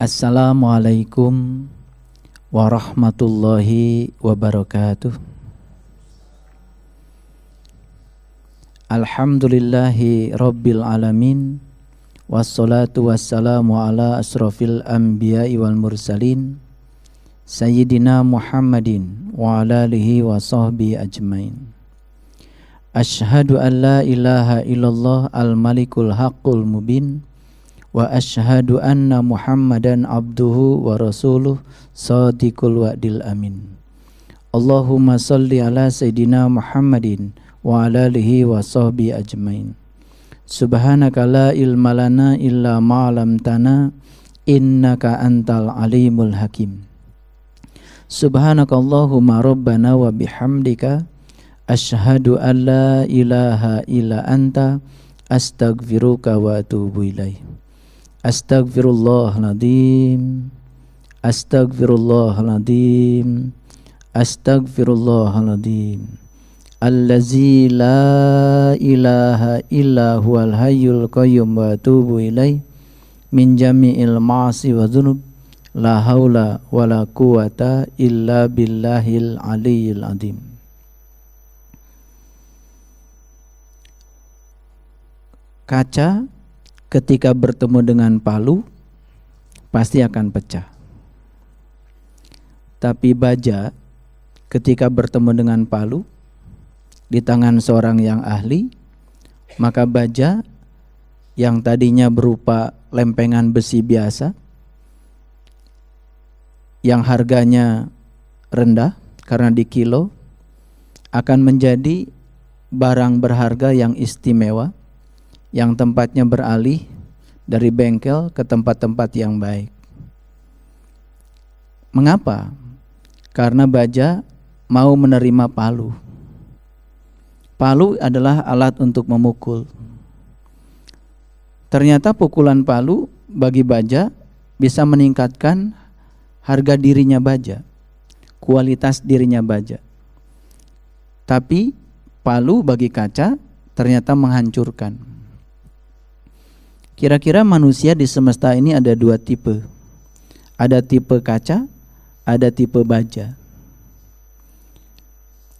Assalamualaikum warahmatullahi wabarakatuh. Alhamdulillahi rabbil alamin. Wassalatu wassalamu ala asrafil anbiya'i wal mursalin Sayyidina Muhammadin wa ala alihi wa sahbihi ajmain. Ashhadu an la ilaha illallah al-malikul haqqul mubin wa ashhadu anna Muhammadan abduhu wa rasuluh sadiqul wa'dil amin. Allahumma salli ala Sayyidina Muhammadin wa ala alihi wa sahbihi ajmain. Subhanaka la ilma lana illa ma 'allamtana innaka antal alimul hakim. Subhanaka Allahumma rabbana wa bihamdika asyhadu an la ilaha illa anta astaghfiruka wa atubu ilaih. Astaghfirullahaladzim, astaghfirullahaladzim, astaghfirullahaladzim. Allazi la ilaha illa huwal hayyul qayyum wa atubu ilaih min jami'il ma'asi wa dhunub. La haula wa la quwata illa billahil aliyyil azim. Kaca ketika bertemu dengan palu pasti akan pecah. Tapi baja ketika bertemu dengan palu di tangan seorang yang ahli, maka baja yang tadinya berupa lempengan besi biasa yang harganya rendah karena di kilo akan menjadi barang berharga yang istimewa, yang tempatnya beralih dari bengkel ke tempat-tempat yang baik. Mengapa? Karena baja mau menerima palu. Palu adalah alat untuk memukul. Ternyata pukulan palu bagi baja bisa meningkatkan harga dirinya baja, kualitas dirinya baja. Tapi palu bagi kaca ternyata menghancurkan. Kira-kira manusia di semesta ini ada dua tipe. Ada tipe kaca, ada tipe baja.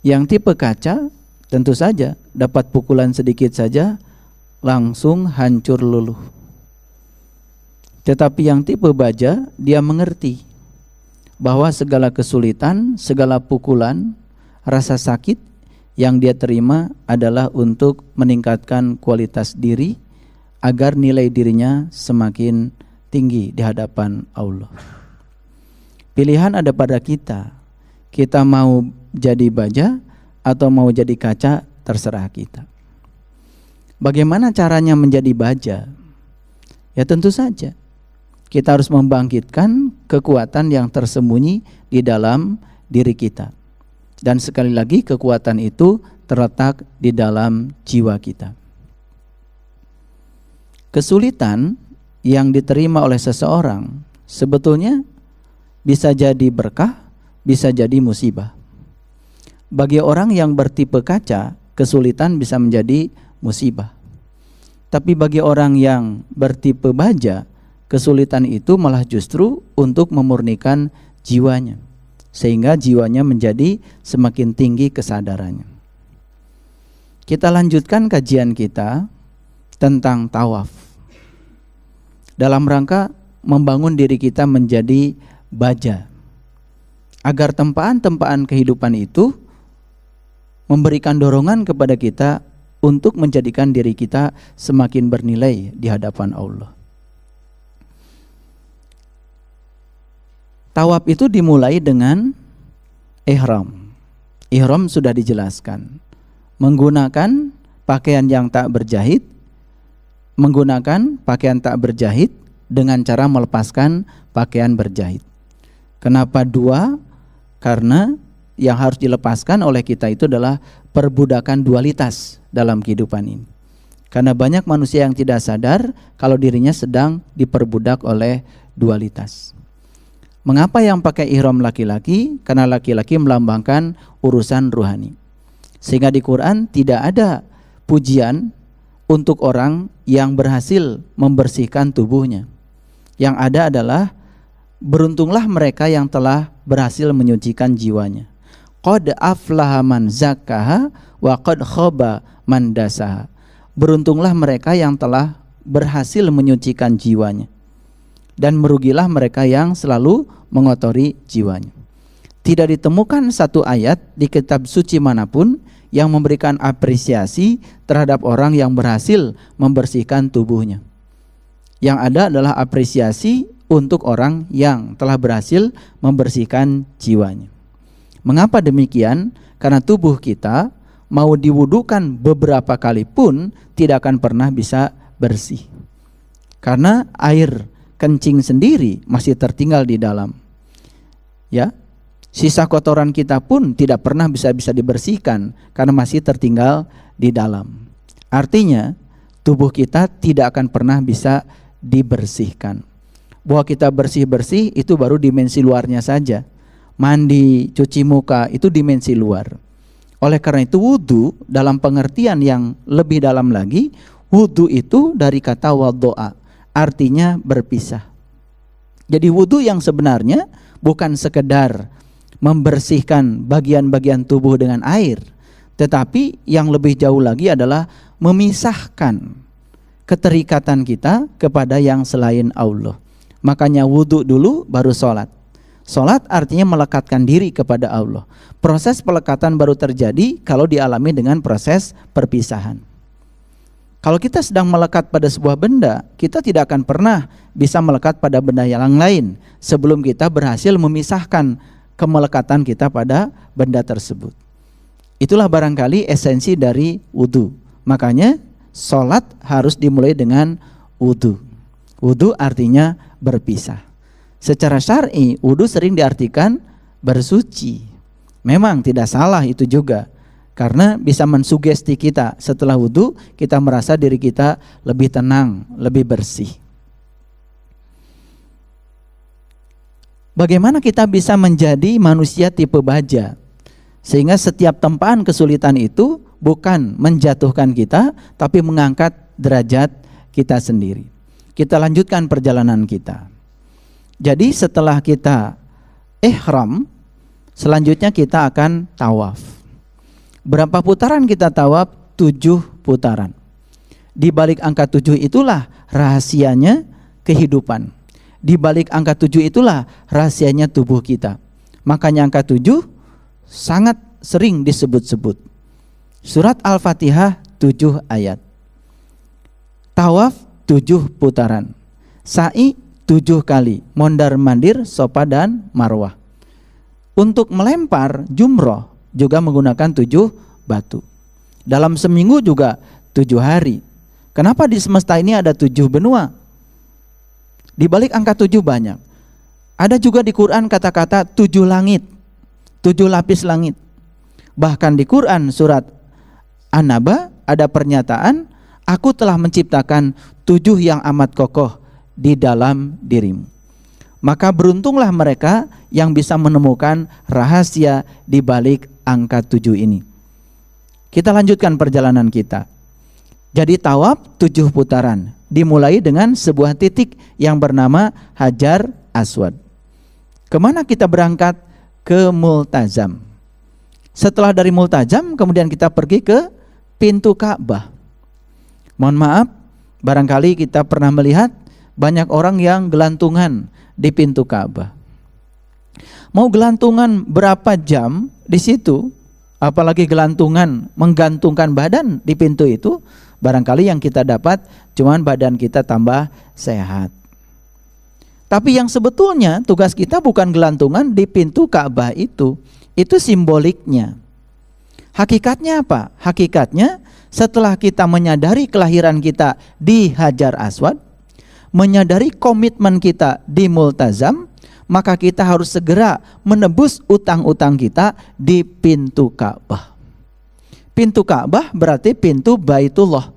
Yang tipe kaca tentu saja dapat pukulan sedikit saja langsung hancur luluh. Tetapi yang tipe baja, dia mengerti bahwa segala kesulitan, segala pukulan, rasa sakit yang dia terima adalah untuk meningkatkan kualitas diri agar nilai dirinya semakin tinggi di hadapan Allah. Pilihan ada pada kita. Kita mau jadi baja atau mau jadi kaca, terserah kita. Bagaimana caranya menjadi baja? Ya tentu saja kita harus membangkitkan kekuatan yang tersembunyi di dalam diri kita. Dan sekali lagi kekuatan itu terletak di dalam jiwa kita. Kesulitan yang diterima oleh seseorang sebetulnya bisa jadi berkah, bisa jadi musibah. Bagi orang yang bertipe kaca, kesulitan bisa menjadi musibah. Tapi bagi orang yang bertipe baja, kesulitan itu malah justru untuk memurnikan jiwanya, sehingga jiwanya menjadi semakin tinggi kesadarannya. Kita lanjutkan kajian kita tentang tawaf dalam rangka membangun diri kita menjadi baja, agar tempaan-tempaan kehidupan itu memberikan dorongan kepada kita untuk menjadikan diri kita semakin bernilai di hadapan Allah. Tawaf itu dimulai dengan ihram. Ihram sudah dijelaskan, menggunakan pakaian yang tak berjahit, menggunakan pakaian tak berjahit dengan cara melepaskan pakaian berjahit. Kenapa dua? Karena yang harus dilepaskan oleh kita itu adalah perbudakan dualitas dalam kehidupan ini. Karena banyak manusia yang tidak sadar kalau dirinya sedang diperbudak oleh dualitas. Mengapa yang pakai ihram laki-laki? Karena laki-laki melambangkan urusan ruhani. Sehingga di Quran tidak ada pujian untuk orang yang berhasil membersihkan tubuhnya. Yang ada adalah beruntunglah mereka yang telah berhasil menyucikan jiwanya. Qad aflaha man zakkaha wa qad khaba man dasaha. Beruntunglah mereka yang telah berhasil menyucikan jiwanya, dan merugilah mereka yang selalu mengotori jiwanya. Tidak ditemukan satu ayat di kitab suci manapun yang memberikan apresiasi terhadap orang yang berhasil membersihkan tubuhnya. Yang ada adalah apresiasi untuk orang yang telah berhasil membersihkan jiwanya. Mengapa demikian? Karena tubuh kita mau diwudukan beberapa kali pun tidak akan pernah bisa bersih. Karena air kencing sendiri masih tertinggal di dalam. Ya, sisa kotoran kita pun tidak pernah bisa dibersihkan karena masih tertinggal di dalam. Artinya tubuh kita tidak akan pernah bisa dibersihkan. Bahwa kita bersih-bersih itu baru dimensi luarnya saja. Mandi, cuci muka itu dimensi luar. Oleh karena itu wudu dalam pengertian yang lebih dalam lagi, wudu itu dari kata waddo'a, artinya berpisah. Jadi wudu yang sebenarnya bukan sekedar membersihkan bagian-bagian tubuh dengan air, tetapi yang lebih jauh lagi adalah memisahkan keterikatan kita kepada yang selain Allah. Makanya wudu dulu baru sholat. Sholat artinya melekatkan diri kepada Allah. Proses pelekatan baru terjadi kalau dialami dengan proses perpisahan. Kalau kita sedang melekat pada sebuah benda, kita tidak akan pernah bisa melekat pada benda yang lain sebelum kita berhasil memisahkan kemelekatan kita pada benda tersebut. Itulah barangkali esensi dari wudu. Makanya sholat harus dimulai dengan wudu. Wudu artinya berpisah. Secara syar'i, wudu sering diartikan bersuci. Memang tidak salah itu juga, karena bisa mensugesti kita. Setelah wudu, kita merasa diri kita lebih tenang, lebih bersih. Bagaimana kita bisa menjadi manusia tipe baja, sehingga setiap tempaan kesulitan itu bukan menjatuhkan kita, tapi mengangkat derajat kita sendiri. Kita lanjutkan perjalanan kita. Jadi setelah kita ihram, selanjutnya kita akan tawaf. Berapa putaran kita tawaf? 7 putaran. Di balik angka 7 itulah rahasianya kehidupan. Di balik angka 7 itulah rahasianya tubuh kita. Makanya angka 7 sangat sering disebut-sebut. Surat Al-Fatihah 7 ayat. Tawaf 7 putaran. Sa'i 7 kali, mondar mandir, Safa dan Marwah. Untuk melempar jumroh juga menggunakan 7 batu. Dalam seminggu juga 7 hari. Kenapa di semesta ini ada 7 benua? Di balik angka 7 banyak. Ada juga di Quran kata-kata 7 langit, 7 lapis langit. Bahkan di Quran surat An-Naba ada pernyataan, aku telah menciptakan 7 yang amat kokoh di dalam dirimu. Maka beruntunglah mereka yang bisa menemukan rahasia di balik angka 7 ini. Kita lanjutkan perjalanan kita. Jadi tawaf 7 putaran, dimulai dengan sebuah titik yang bernama Hajar Aswad. Kemana kita berangkat? Ke Multazam. Setelah dari Multazam, kemudian kita pergi ke pintu Ka'bah. Mohon maaf, barangkali kita pernah melihat banyak orang yang gelantungan di pintu Ka'bah. Mau gelantungan berapa jam di situ, apalagi gelantungan menggantungkan badan di pintu itu, barangkali yang kita dapat cuman badan kita tambah sehat. Tapi yang sebetulnya tugas kita bukan gelantungan di pintu Ka'bah itu simboliknya. Hakikatnya apa? Hakikatnya setelah kita menyadari kelahiran kita di Hajar Aswad, menyadari komitmen kita di Multazam, maka kita harus segera menebus utang-utang kita di pintu Ka'bah. Pintu Ka'bah berarti pintu Baitullah.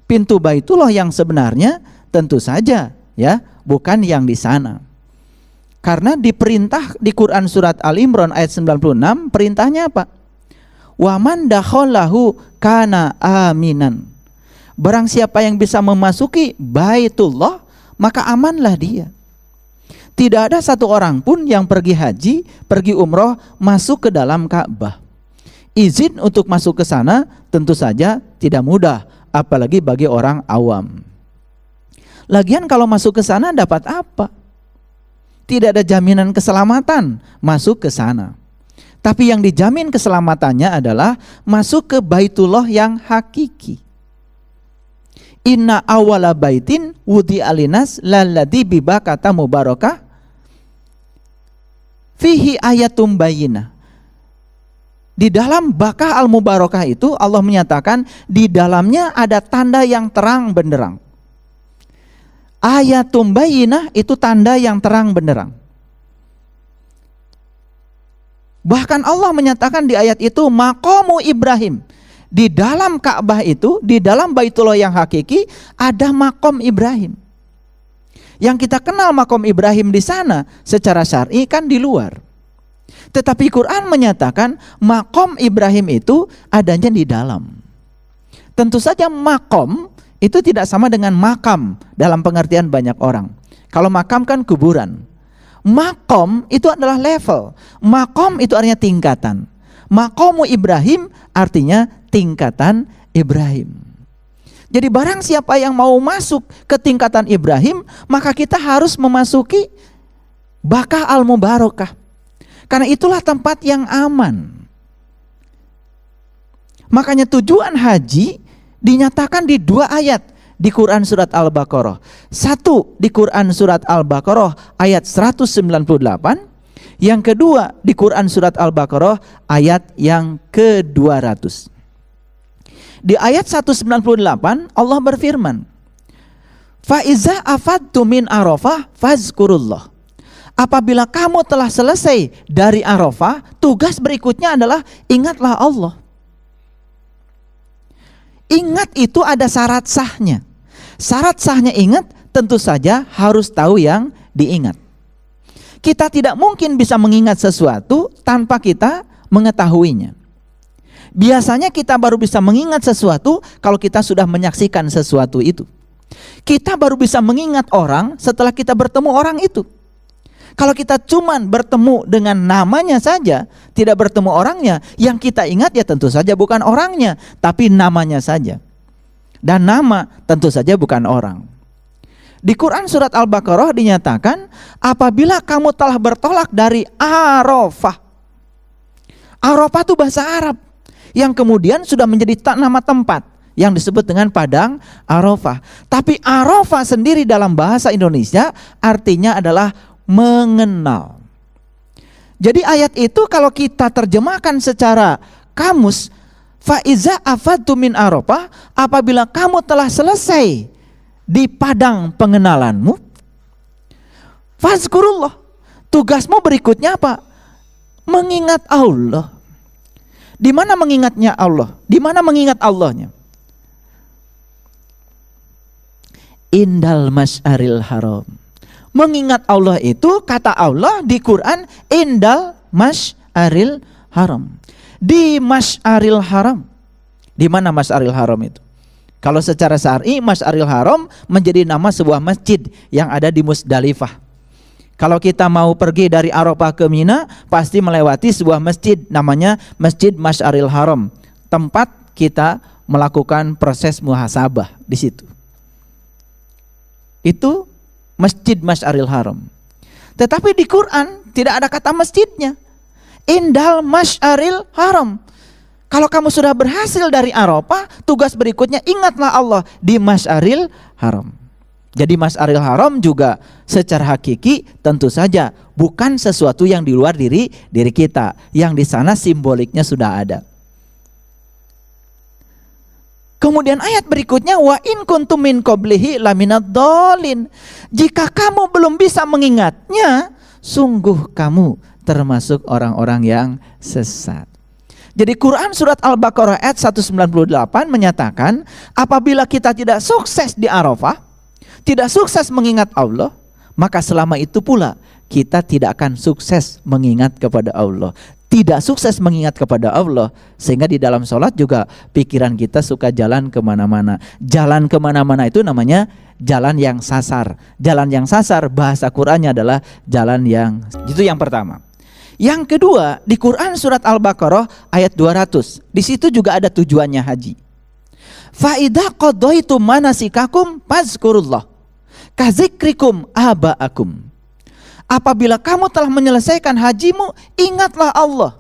Pintu Baitullah yang sebenarnya tentu saja ya, bukan yang di sana. Karena diperintah di Quran surat Al-Imran ayat 96, perintahnya apa? Wa man dakhalahu kana aminan. Barang siapa yang bisa memasuki Baitullah, maka amanlah dia. Tidak ada satu orang pun yang pergi haji, pergi umroh, masuk ke dalam Ka'bah. Izin untuk masuk ke sana tentu saja tidak mudah, apalagi bagi orang awam. Lagian kalau masuk ke sana dapat apa? Tidak ada jaminan keselamatan masuk ke sana. Tapi yang dijamin keselamatannya adalah masuk ke Baitullah yang hakiki. Inna awala baitin wudi alinas lalladzi bibakata mubarakah fihi ayatum bayyinah. Di dalam Bakah al-Mubarakah itu Allah menyatakan di dalamnya ada tanda yang terang benderang. Ayatum bayyinah itu tanda yang terang benderang. Bahkan Allah menyatakan di ayat itu maqamu Ibrahim. Di dalam Ka'bah itu, di dalam Baitullah yang hakiki ada makom Ibrahim. Yang kita kenal makom Ibrahim di sana secara syar'i kan di luar. Tetapi Quran menyatakan makom Ibrahim itu adanya di dalam. Tentu saja makom itu tidak sama dengan makam dalam pengertian banyak orang. Kalau makam kan kuburan. Makom itu adalah level. Makom itu artinya tingkatan. Maqamu Ibrahim artinya tingkatan Ibrahim. Jadi barang siapa yang mau masuk ke tingkatan Ibrahim, maka kita harus memasuki Bakah al-Mubarakah. Karena itulah tempat yang aman. Makanya tujuan haji dinyatakan di 2 ayat di Quran surat Al-Baqarah. 1 di Quran surat Al-Baqarah ayat 198. Yang kedua di Quran surat Al-Baqarah ayat yang ke-200. Di ayat 198 Allah berfirman, fa iza afadtu min Arafah fazkurullah. Apabila kamu telah selesai dari Arafah, tugas berikutnya adalah ingatlah Allah. Ingat itu ada syarat sahnya. Syarat sahnya ingat tentu saja harus tahu yang diingat. Kita tidak mungkin bisa mengingat sesuatu tanpa kita mengetahuinya. Biasanya kita baru bisa mengingat sesuatu kalau kita sudah menyaksikan sesuatu itu. Kita baru bisa mengingat orang setelah kita bertemu orang itu. Kalau kita cuman bertemu dengan namanya saja, tidak bertemu orangnya, yang kita ingat ya tentu saja bukan orangnya, tapi namanya saja. Dan nama tentu saja bukan orang. Di Quran surat Al-Baqarah dinyatakan apabila kamu telah bertolak dari Arafah. Arafah itu bahasa Arab yang kemudian sudah menjadi nama tempat yang disebut dengan Padang Arafah. Tapi Arafah sendiri dalam bahasa Indonesia artinya adalah mengenal. Jadi ayat itu kalau kita terjemahkan secara kamus, fa iza afadtu min Arafah, apabila kamu telah selesai di padang pengenalanmu, fazkurullah. Tugasmu berikutnya apa? Mengingat Allah. Di mana mengingatnya Allah? Di mana mengingat Allahnya? Indal masyaril haram. Mengingat Allah itu kata Allah di Quran indal masyaril haram. Di masyaril haram. Di mana masyaril haram itu? Kalau secara syar'i Masyaril Haram menjadi nama sebuah masjid yang ada di Musdalifah. Kalau kita mau pergi dari Arafah ke Mina, pasti melewati sebuah masjid namanya Masjid Masyaril Haram. Tempat kita melakukan proses muhasabah di situ. Itu Masjid Masyaril Haram. Tetapi di Quran tidak ada kata masjidnya. Indal Masyaril Haram. Kalau kamu sudah berhasil dari Arafah, tugas berikutnya ingatlah Allah di Masyaril Haram. Jadi Masyaril Haram juga secara hakiki tentu saja bukan sesuatu yang di luar diri kita. Yang di sana simboliknya sudah ada. Kemudian ayat berikutnya wa in kuntum min qablihi laminad dhalin. Jika kamu belum bisa mengingatnya, sungguh kamu termasuk orang-orang yang sesat. Jadi Quran surat Al-Baqarah ayat 198 menyatakan apabila kita tidak sukses di Arafah, tidak sukses mengingat Allah, maka selama itu pula kita tidak akan sukses mengingat kepada Allah. Tidak sukses mengingat kepada Allah, sehingga di dalam sholat juga pikiran kita suka jalan kemana-mana. Jalan kemana-mana itu namanya jalan yang sasar. Jalan yang sasar bahasa Qur'annya adalah jalan yang, itu yang pertama. Yang kedua, di Quran surat Al-Baqarah ayat 200. Di situ juga ada tujuannya haji. Fa idza qadaitum manasikakum fazkurullah kazikrikum aba'akum. Apabila kamu telah menyelesaikan hajimu, ingatlah Allah.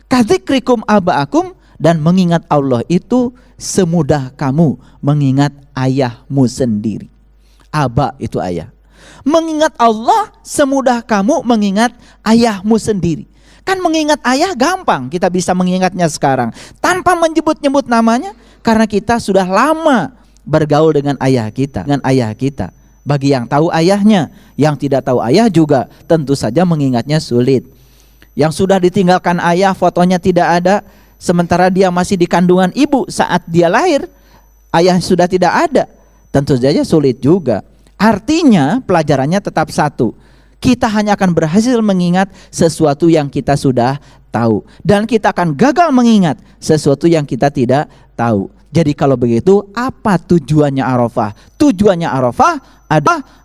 Kadzikrikum aba'akum, dan mengingat Allah itu semudah kamu mengingat ayahmu sendiri. Aba itu ayah. Mengingat Allah semudah kamu mengingat ayahmu sendiri. Kan mengingat ayah gampang, kita bisa mengingatnya sekarang tanpa menyebut-nyebut namanya, karena kita sudah lama bergaul dengan ayah kita, Bagi yang tahu ayahnya, yang tidak tahu ayah juga tentu saja mengingatnya sulit. Yang sudah ditinggalkan ayah, fotonya tidak ada, sementara dia masih di kandungan ibu saat dia lahir, ayah sudah tidak ada, tentu saja sulit juga. Artinya pelajarannya tetap satu, kita hanya akan berhasil mengingat sesuatu yang kita sudah tahu, dan kita akan gagal mengingat sesuatu yang kita tidak tahu. Jadi kalau begitu, apa tujuannya Arafah? Tujuannya Arafah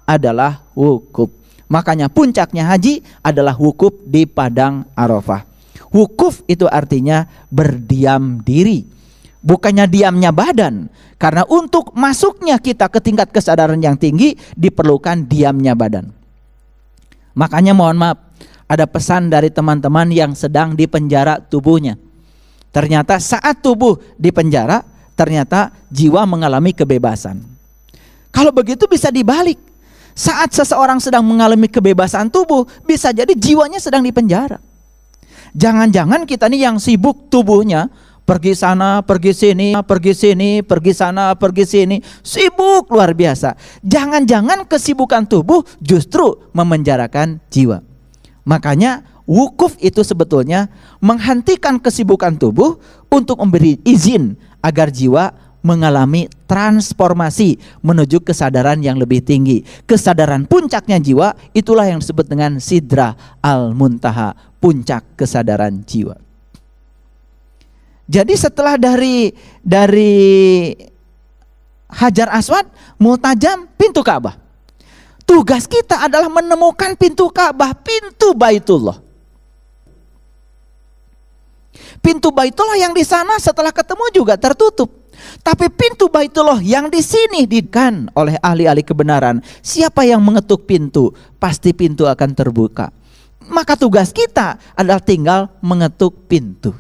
adalah wukuf. Makanya puncaknya haji adalah wukuf di padang Arafah. Wukuf itu artinya berdiam diri, bukannya diamnya badan. Karena untuk masuknya kita ke tingkat kesadaran yang tinggi diperlukan diamnya badan. Makanya mohon maaf, ada pesan dari teman-teman yang sedang dipenjara tubuhnya. Ternyata saat tubuh dipenjara, ternyata jiwa mengalami kebebasan. Kalau begitu bisa dibalik. Saat seseorang sedang mengalami kebebasan tubuh, bisa jadi jiwanya sedang dipenjara. Jangan-jangan kita nih yang sibuk tubuhnya, pergi sana, pergi sini, pergi sini, pergi sana, pergi sini, sibuk luar biasa. Jangan-jangan kesibukan tubuh justru memenjarakan jiwa. Makanya wukuf itu sebetulnya menghentikan kesibukan tubuh untuk memberi izin agar jiwa mengalami transformasi menuju kesadaran yang lebih tinggi. Kesadaran puncaknya jiwa itulah yang disebut dengan Sidra al-Muntaha, puncak kesadaran jiwa. Jadi setelah dari Hajar Aswad, Multajam, pintu Ka'bah. Tugas kita adalah menemukan pintu Ka'bah, pintu Baitullah. Pintu Baitullah yang di sana setelah ketemu juga tertutup. Tapi pintu Baitullah yang di sini dikan oleh ahli-ahli kebenaran. Siapa yang mengetuk pintu, pasti pintu akan terbuka. Maka tugas kita adalah tinggal mengetuk pintu.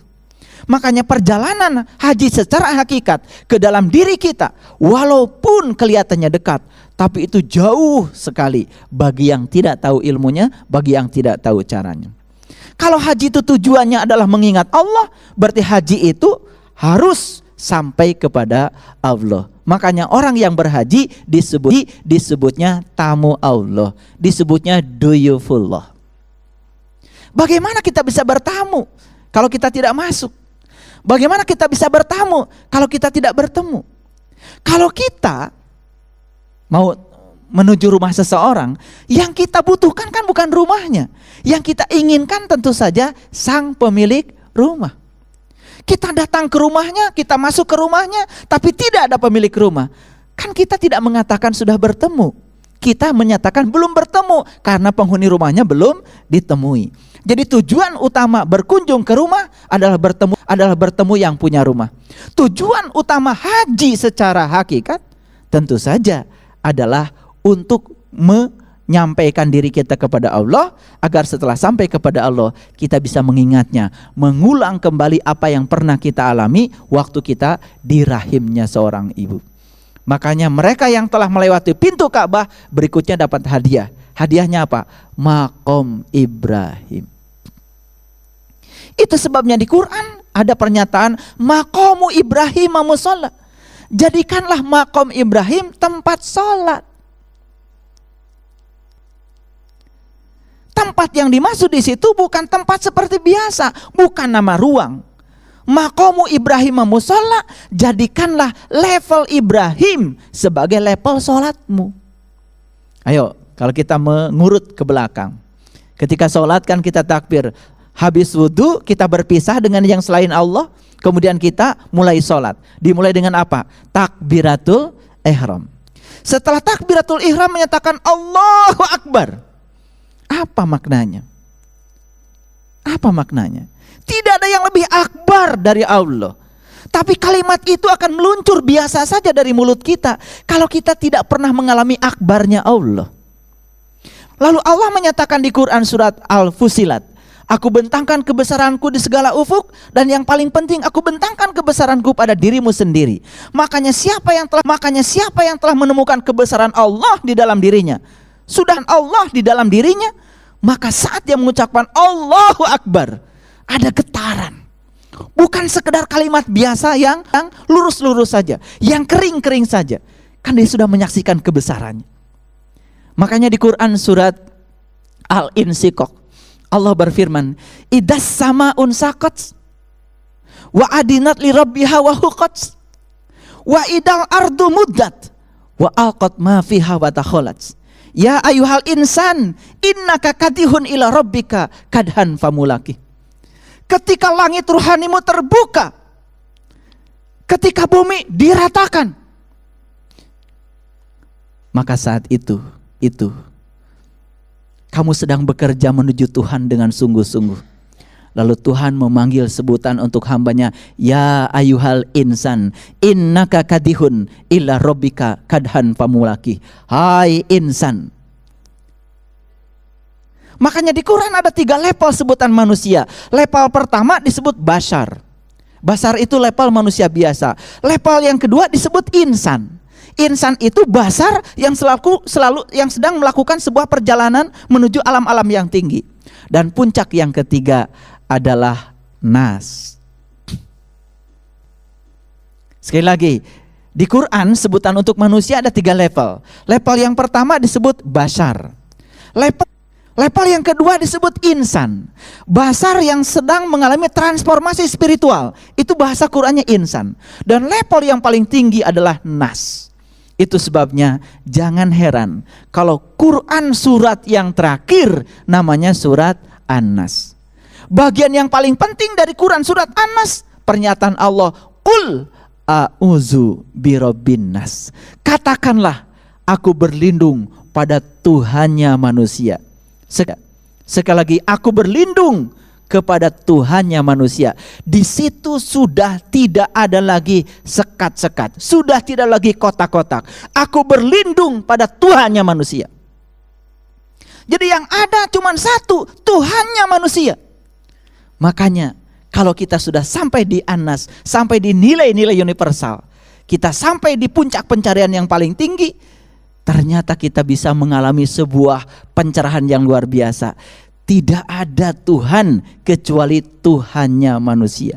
Makanya perjalanan haji secara hakikat ke dalam diri kita, walaupun kelihatannya dekat, tapi itu jauh sekali bagi yang tidak tahu ilmunya, bagi yang tidak tahu caranya. Kalau haji itu tujuannya adalah mengingat Allah, berarti haji itu harus sampai kepada Allah. Makanya orang yang berhaji disebutnya tamu Allah, disebutnya duyufullah. Bagaimana kita bisa bertamu kalau kita tidak masuk? Bagaimana kita bisa bertamu kalau kita tidak bertemu? Kalau kita mau menuju rumah seseorang, yang kita butuhkan kan bukan rumahnya. Yang kita inginkan tentu saja sang pemilik rumah. Kita datang ke rumahnya, kita masuk ke rumahnya, tapi tidak ada pemilik rumah. Kan kita tidak mengatakan sudah bertemu. Kita menyatakan belum bertemu karena penghuni rumahnya belum ditemui. Jadi tujuan utama berkunjung ke rumah adalah bertemu yang punya rumah. Tujuan utama haji secara hakikat tentu saja adalah untuk menyampaikan diri kita kepada Allah, agar setelah sampai kepada Allah kita bisa mengingatnya, mengulang kembali apa yang pernah kita alami waktu kita di rahimnya seorang ibu. Makanya mereka yang telah melewati pintu Ka'bah berikutnya dapat hadiah. Hadiahnya apa? Maqam Ibrahim. Itu sebabnya di Quran ada pernyataan maqamu Ibrahim musalla. Jadikanlah maqam Ibrahim tempat salat. Tempat yang dimaksud di situ bukan tempat seperti biasa, bukan nama ruang. Maqamu Ibrahim musalla, jadikanlah level Ibrahim sebagai level salatmu. Ayo, kalau kita mengurut ke belakang. Ketika salat kan kita takbir. Habis wudhu kita berpisah dengan yang selain Allah. Kemudian kita mulai sholat. Dimulai dengan apa? Takbiratul ihram. Setelah takbiratul ihram menyatakan Allahu Akbar. Apa maknanya? Apa maknanya? Tidak ada yang lebih akbar dari Allah. Tapi kalimat itu akan meluncur biasa saja dari mulut kita kalau kita tidak pernah mengalami akbarnya Allah. Lalu Allah menyatakan di Quran surat Al-Fusilat, aku bentangkan kebesaranku di segala ufuk, dan yang paling penting aku bentangkan kebesaranku pada dirimu sendiri. Makanya siapa yang telah menemukan kebesaran Allah di dalam dirinya, sudah Allah di dalam dirinya, maka saat dia mengucapkan Allahu Akbar, ada getaran. Bukan sekedar kalimat biasa yang lurus-lurus saja, yang kering-kering saja. Kan dia sudah menyaksikan kebesarannya. Makanya di Quran surat Al-Insyikok, Allah berfirman, idas sama'un saqat wa adinat li rabbiha wa huqat wa idal ardu muddat wa alqat ma fiha wa takhalat. Ya ayuhal insan innaka kadihun ila rabbika kadhan famulaki. Ketika langit ruhanimu terbuka, ketika bumi diratakan, maka saat itu kamu sedang bekerja menuju Tuhan dengan sungguh-sungguh. Lalu Tuhan memanggil sebutan untuk hambanya, ya ayuhal insan innaka kadihun ila rabbika kadhan famulaki. Hai insan. Makanya di Quran ada 3 level sebutan manusia. Level pertama disebut bashar. Bashar itu level manusia biasa. Level yang kedua disebut insan. Insan itu bashar yang selalu yang sedang melakukan sebuah perjalanan menuju alam-alam yang tinggi. Dan puncak yang ketiga adalah nas. Sekali lagi, di Quran sebutan untuk manusia ada 3 level. Level yang pertama disebut bashar. Level yang kedua disebut insan. Bashar yang sedang mengalami transformasi spiritual. Itu bahasa Qurannya insan. Dan level yang paling tinggi adalah nas. Itu sebabnya jangan heran kalau Quran surat yang terakhir namanya surat An-Nas. Bagian yang paling penting dari Quran surat An-Nas, pernyataan Allah, Qul a'udzu birabbin nas. Katakanlah, aku berlindung pada Tuhannya manusia. Sekali lagi, aku berlindung kepada Tuhannya manusia. Di situ sudah tidak ada lagi sekat-sekat, sudah tidak lagi kotak-kotak. Aku berlindung pada Tuhannya manusia. Jadi yang ada cuma satu, Tuhannya manusia. Makanya kalau kita sudah sampai di An-Nas, sampai di nilai-nilai universal, kita sampai di puncak pencarian yang paling tinggi, ternyata kita bisa mengalami sebuah pencerahan yang luar biasa. Tidak ada Tuhan kecuali Tuhannya manusia.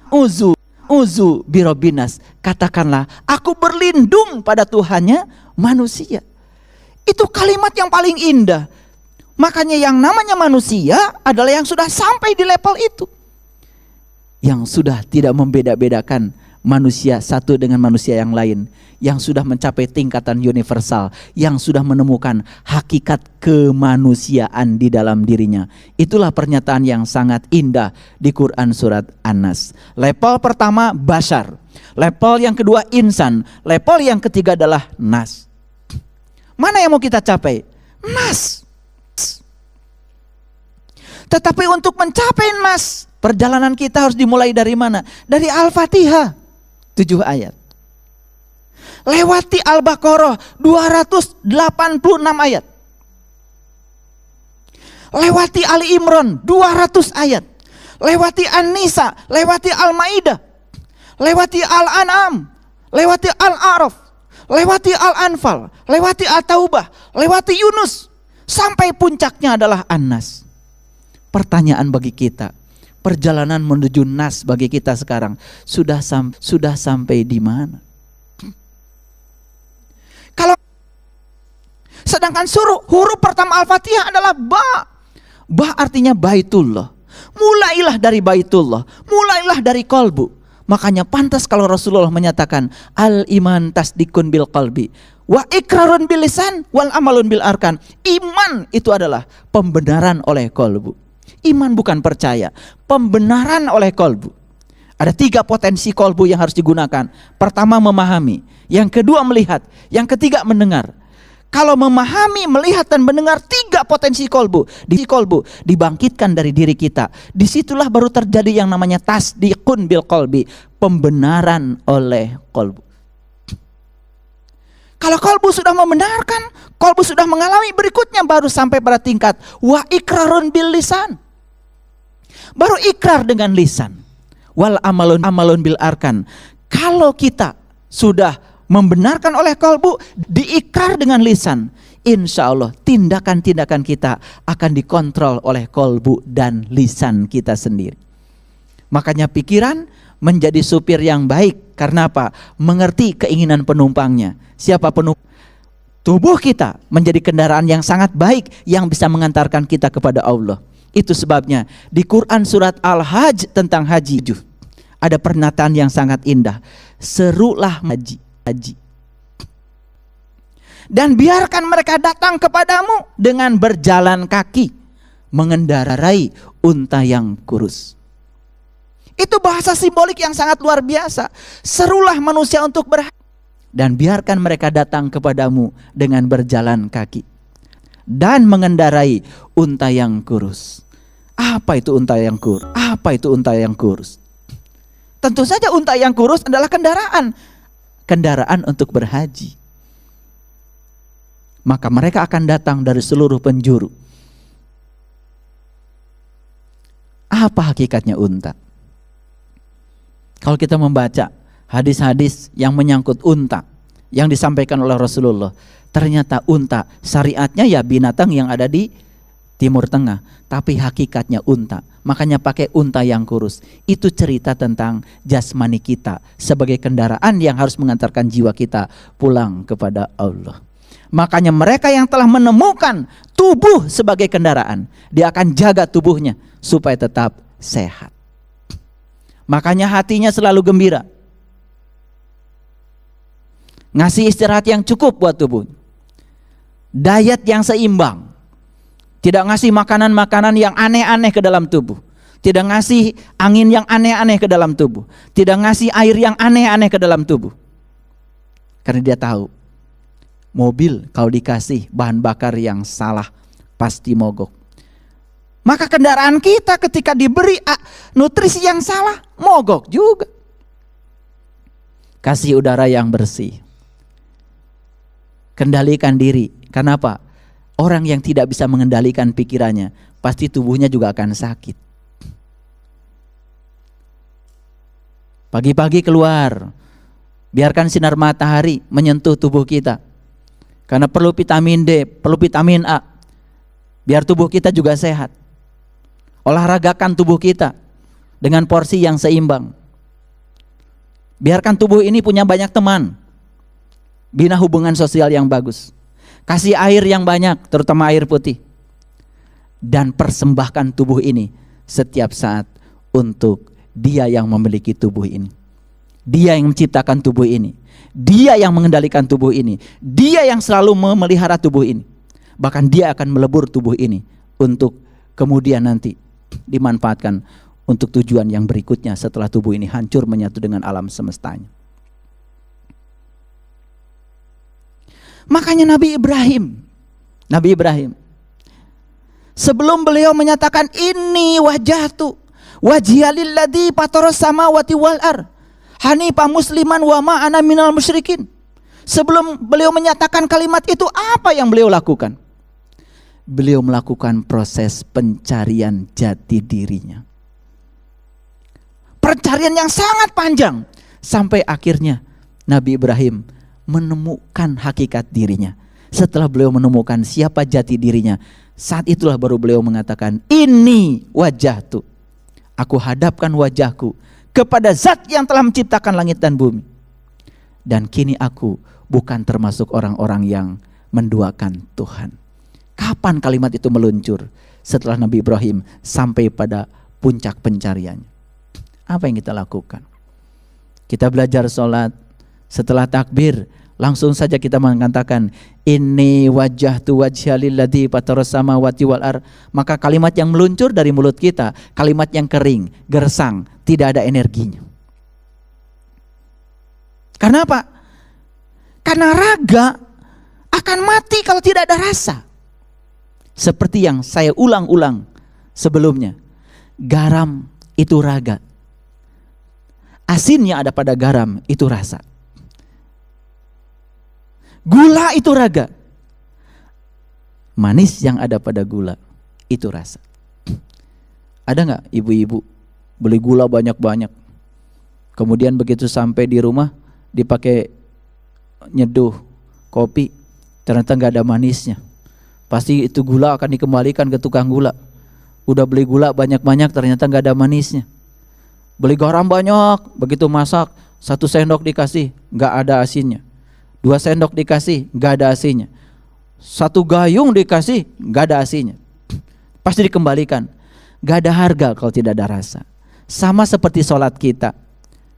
Uzu birobinas. Katakanlah, aku berlindung pada Tuhannya manusia. Itu kalimat yang paling indah. Makanya yang namanya manusia adalah yang sudah sampai di level itu. Yang sudah tidak membeda-bedakan manusia satu dengan manusia yang lain, yang sudah mencapai tingkatan universal, yang sudah menemukan hakikat kemanusiaan di dalam dirinya. Itulah pernyataan yang sangat indah di Quran surat An-Nas. Level pertama bashar, level yang kedua insan, level yang ketiga adalah nas. Mana yang mau kita capai? Nas. Tetapi untuk mencapai nas, perjalanan kita harus dimulai dari mana? Dari Al-Fatihah 7 ayat. Lewati Al-Baqarah 286 ayat. Lewati Ali Imran 200 ayat. Lewati An-Nisa, lewati Al-Maidah, lewati Al-An'am, lewati Al-A'raf, lewati Al-Anfal, lewati At-Taubah, lewati Yunus, sampai puncaknya adalah An-Nas. Pertanyaan bagi kita, perjalanan menuju nas bagi kita sekarang sudah sampai di mana? Kalau sedangkan huruf pertama Al-Fatihah adalah ba. Ba artinya baitullah. Mulailah dari baitullah, mulailah dari qalbu. Makanya pantas kalau Rasulullah menyatakan al-iman tasdikun bil qalbi wa ikrarun bil lisan wal amalun bil arkan. Iman itu adalah pembenaran oleh qalbu. Iman bukan percaya, pembenaran oleh qalbu. Ada 3 potensi kolbu yang harus digunakan. Pertama memahami, yang kedua melihat, yang ketiga mendengar. Kalau memahami, melihat dan mendengar 3 potensi kolbu dibangkitkan dari diri kita. Disitulah baru terjadi yang namanya tasdiqun bil qalbi, pembenaran oleh kolbu. Kalau kolbu sudah membenarkan, kolbu sudah mengalami, berikutnya baru sampai pada tingkat wa ikrarun bil lisan. Baru ikrar dengan lisan. Wal amalun bil arkan. Kalau kita sudah membenarkan oleh kolbu, diikrar dengan lisan, insya Allah tindakan-tindakan kita akan dikontrol oleh kolbu dan lisan kita sendiri. Makanya pikiran menjadi supir yang baik. Karena apa? Mengerti keinginan penumpangnya. Siapa penumpang? Tubuh kita menjadi kendaraan yang sangat baik yang bisa mengantarkan kita kepada Allah. Itu sebabnya di Quran surat Al-Hajj tentang haji ada pernyataan yang sangat indah. Serulah haji. Dan biarkan mereka datang kepadamu dengan berjalan kaki, mengendarai unta yang kurus. Itu bahasa simbolik yang sangat luar biasa. Serulah manusia untuk berhaji, dan biarkan mereka datang kepadamu dengan berjalan kaki dan mengendarai unta yang kurus. Apa itu unta yang kurus? Apa itu unta yang kurus? Tentu saja unta yang kurus adalah kendaraan untuk berhaji. Maka mereka akan datang dari seluruh penjuru. Apa hakikatnya unta? Kalau kita membaca hadis-hadis yang menyangkut unta yang disampaikan oleh Rasulullah, ternyata unta syariatnya ya binatang yang ada di Timur Tengah, tapi hakikatnya unta. Makanya pakai unta yang kurus. Itu cerita tentang jasmani kita sebagai kendaraan yang harus mengantarkan jiwa kita pulang kepada Allah. Makanya mereka yang telah menemukan tubuh sebagai kendaraan, dia akan jaga tubuhnya supaya tetap sehat. Makanya hatinya selalu gembira, ngasih istirahat yang cukup buat tubuh, diet yang seimbang, tidak ngasih makanan-makanan yang aneh-aneh ke dalam tubuh, tidak ngasih angin yang aneh-aneh ke dalam tubuh, tidak ngasih air yang aneh-aneh ke dalam tubuh. Karena dia tahu mobil kalau dikasih bahan bakar yang salah pasti mogok. Maka kendaraan kita ketika diberi nutrisi yang salah mogok juga. Kasih udara yang bersih, kendalikan diri. Kenapa? Orang yang tidak bisa mengendalikan pikirannya pasti tubuhnya juga akan sakit. Pagi-pagi keluar, biarkan sinar matahari menyentuh tubuh kita. Karena perlu vitamin D, perlu vitamin A, biar tubuh kita juga sehat. Olahragakan tubuh kita dengan porsi yang seimbang. Biarkan tubuh ini punya banyak teman. Bina hubungan sosial yang bagus. Kasih air yang banyak, terutama air putih. Dan persembahkan tubuh ini setiap saat untuk Dia yang memiliki tubuh ini. Dia yang menciptakan tubuh ini. Dia yang mengendalikan tubuh ini. Dia yang selalu memelihara tubuh ini. Bahkan Dia akan melebur tubuh ini untuk kemudian nanti dimanfaatkan untuk tujuan yang berikutnya setelah tubuh ini hancur menyatu dengan alam semestanya. Makanya Nabi Ibrahim sebelum beliau menyatakan ini wajhatu wajhiyalil ladzi fataras samawati wal ard hanifan musliman wa ma ana minal musyrikin. Sebelum beliau menyatakan kalimat itu, apa yang beliau lakukan? Beliau melakukan proses pencarian jati dirinya. Pencarian yang sangat panjang sampai akhirnya Nabi Ibrahim menemukan hakikat dirinya. Setelah beliau menemukan siapa jati dirinya, saat itulah baru beliau mengatakan, ini wajahtu, aku hadapkan wajahku kepada zat yang telah menciptakan langit dan bumi. Dan kini aku bukan termasuk orang-orang yang menduakan Tuhan. Kapan kalimat itu meluncur? Setelah Nabi Ibrahim sampai pada puncak pencariannya. Apa yang kita lakukan? Kita belajar sholat, setelah takbir langsung saja kita mengatakan inni wajjahtu wajhiya lilladzi fataras samawati wal ard. Maka kalimat yang meluncur dari mulut kita, kalimat yang kering, gersang, tidak ada energinya. Karena apa? Karena raga akan mati kalau tidak ada rasa. Seperti yang saya ulang-ulang sebelumnya, garam itu raga, asinnya ada pada garam itu rasa. Gula itu raga, manis yang ada pada gula itu rasa. Ada nggak ibu-ibu beli gula banyak-banyak, kemudian begitu sampai di rumah dipakai nyeduh kopi, ternyata nggak ada manisnya. Pasti itu gula akan dikembalikan ke tukang gula. Udah beli gula banyak-banyak, ternyata nggak ada manisnya. Beli garam banyak, begitu masak 1 sendok dikasih, nggak ada asinnya. 2 sendok dikasih, nggak ada asinnya. 1 gayung dikasih, nggak ada asinnya. Pasti dikembalikan. Nggak ada harga kalau tidak ada rasa. Sama seperti sholat kita.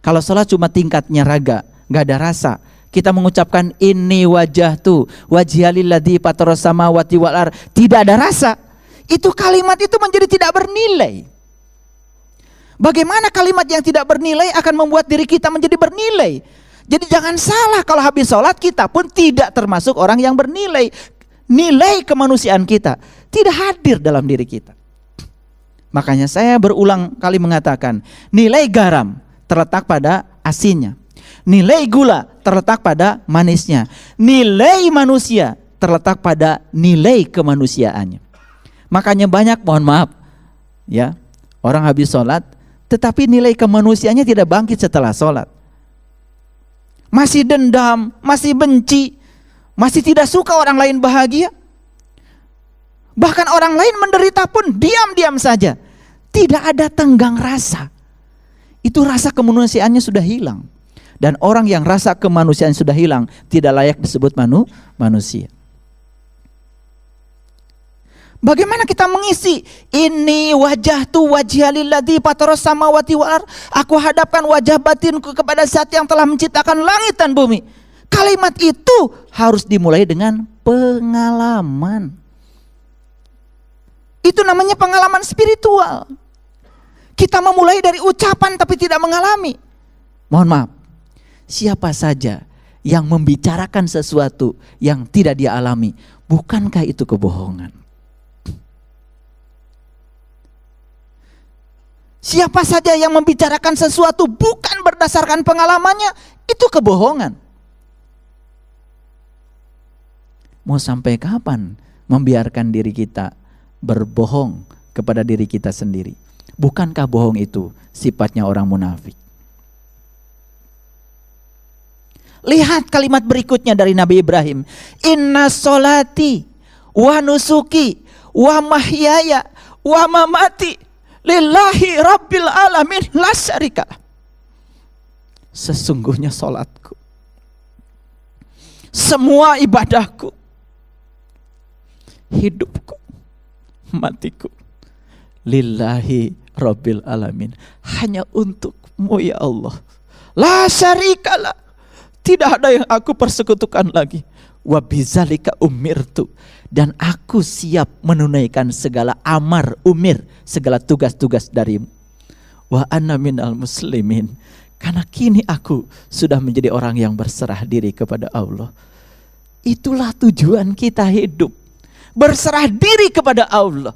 Kalau sholat cuma tingkatnya raga, nggak ada rasa. Kita mengucapkan ini wajahtu wajhialilladzi fataras samawati wal ardh, tidak ada rasa. Itu kalimat itu menjadi tidak bernilai. Bagaimana kalimat yang tidak bernilai akan membuat diri kita menjadi bernilai? Jadi jangan salah, kalau habis sholat kita pun tidak termasuk orang yang bernilai. Nilai kemanusiaan kita tidak hadir dalam diri kita. Makanya saya berulang kali mengatakan, nilai garam terletak pada asinnya. Nilai gula terletak pada manisnya. Nilai manusia terletak pada nilai kemanusiaannya. Makanya banyak, mohon maaf ya, orang habis sholat tetapi nilai kemanusiaannya tidak bangkit setelah sholat. Masih dendam, masih benci, masih tidak suka orang lain bahagia. Bahkan orang lain menderita pun diam-diam saja. Tidak ada tenggang rasa. Itu rasa kemanusiaannya sudah hilang. Dan orang yang rasa kemanusiaan sudah hilang tidak layak disebut manusia. Bagaimana kita mengisi ini wajahtu wajhialilladzi fataras samawati wal ardh, aku hadapkan wajah batinku kepada Zat yang telah menciptakan langit dan bumi. Kalimat itu harus dimulai dengan pengalaman. Itu namanya pengalaman spiritual. Kita memulai dari ucapan tapi tidak mengalami. Mohon maaf, siapa saja yang membicarakan sesuatu yang tidak dia alami, bukankah itu kebohongan? Siapa saja yang membicarakan sesuatu bukan berdasarkan pengalamannya, itu kebohongan. Mau sampai kapan membiarkan diri kita berbohong kepada diri kita sendiri? Bukankah bohong itu sifatnya orang munafik? Lihat kalimat berikutnya dari Nabi Ibrahim. Inna sholati wa nusuki wa mahyaya wa mamati lillahi rabbil alamin la syarika. Sesungguhnya sholatku, semua ibadahku, hidupku, matiku, lillahi rabbil alamin, hanya untukmu ya Allah. La syarikalah, tidak ada yang aku persekutukan lagi. Wa bizalika umirtu, dan aku siap menunaikan segala amar umir, segala tugas-tugas darimu. Wa ana minal muslimin, karena kini aku sudah menjadi orang yang berserah diri kepada Allah. Itulah tujuan kita hidup, berserah diri kepada Allah.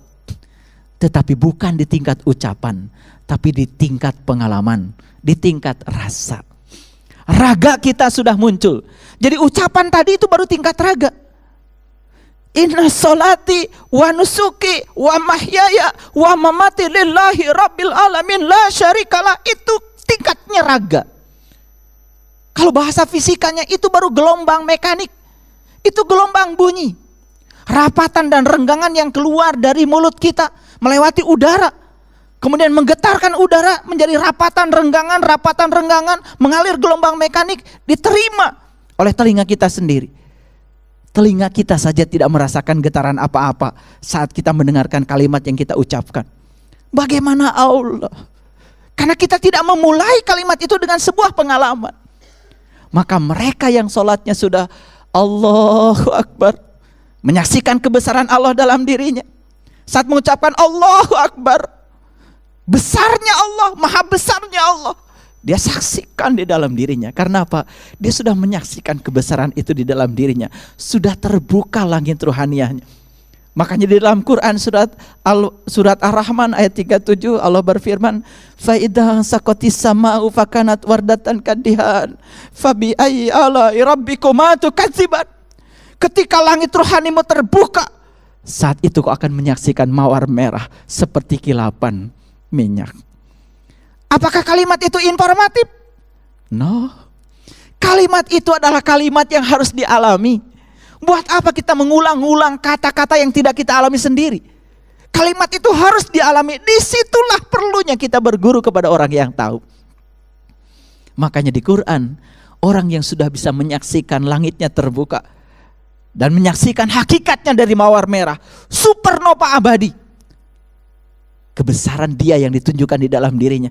Tetapi bukan di tingkat ucapan, tapi di tingkat pengalaman, di tingkat rasa. Raga kita sudah muncul. Jadi ucapan tadi itu baru tingkat raga. Inna sholati wa nusuki wa mahyaya wa mamati lillahi rabbil alamin la syarikalah, itu tingkatnya raga. Kalau bahasa fisikanya itu baru gelombang mekanik. Itu gelombang bunyi. Rapatan dan renggangan yang keluar dari mulut kita melewati udara, kemudian menggetarkan udara menjadi rapatan renggangan, mengalir gelombang mekanik, diterima oleh telinga kita sendiri. Telinga kita saja tidak merasakan getaran apa-apa saat kita mendengarkan kalimat yang kita ucapkan. Bagaimana Allah? Karena kita tidak memulai kalimat itu dengan sebuah pengalaman. Maka mereka yang sholatnya sudah Allahu Akbar, menyaksikan kebesaran Allah dalam dirinya, saat mengucapkan Allahu Akbar, besarnya Allah, maha besarnya Allah, Dia saksikan di dalam dirinya. Karena apa? Dia sudah menyaksikan kebesaran itu di dalam dirinya. Sudah terbuka langit rohanianya. Makanya di dalam Quran surat Ar-Rahman ayat 37 Allah berfirman, "Fa idza saqatis sama'u fakanat wardatan kadihan, fa bi ayyi ala'i rabbikuma tukadziban." Ketika langit rohanimu terbuka, saat itu kau akan menyaksikan mawar merah seperti kilapan minyak. Apakah kalimat itu informatif? No. Kalimat itu adalah kalimat yang harus dialami. Buat apa kita mengulang-ulang kata-kata yang tidak kita alami sendiri? Kalimat itu harus dialami. Disitulah perlunya kita berguru kepada orang yang tahu. Makanya di Quran, orang yang sudah bisa menyaksikan langitnya terbuka dan menyaksikan hakikatnya dari mawar merah, supernova abadi, kebesaran dia yang ditunjukkan di dalam dirinya,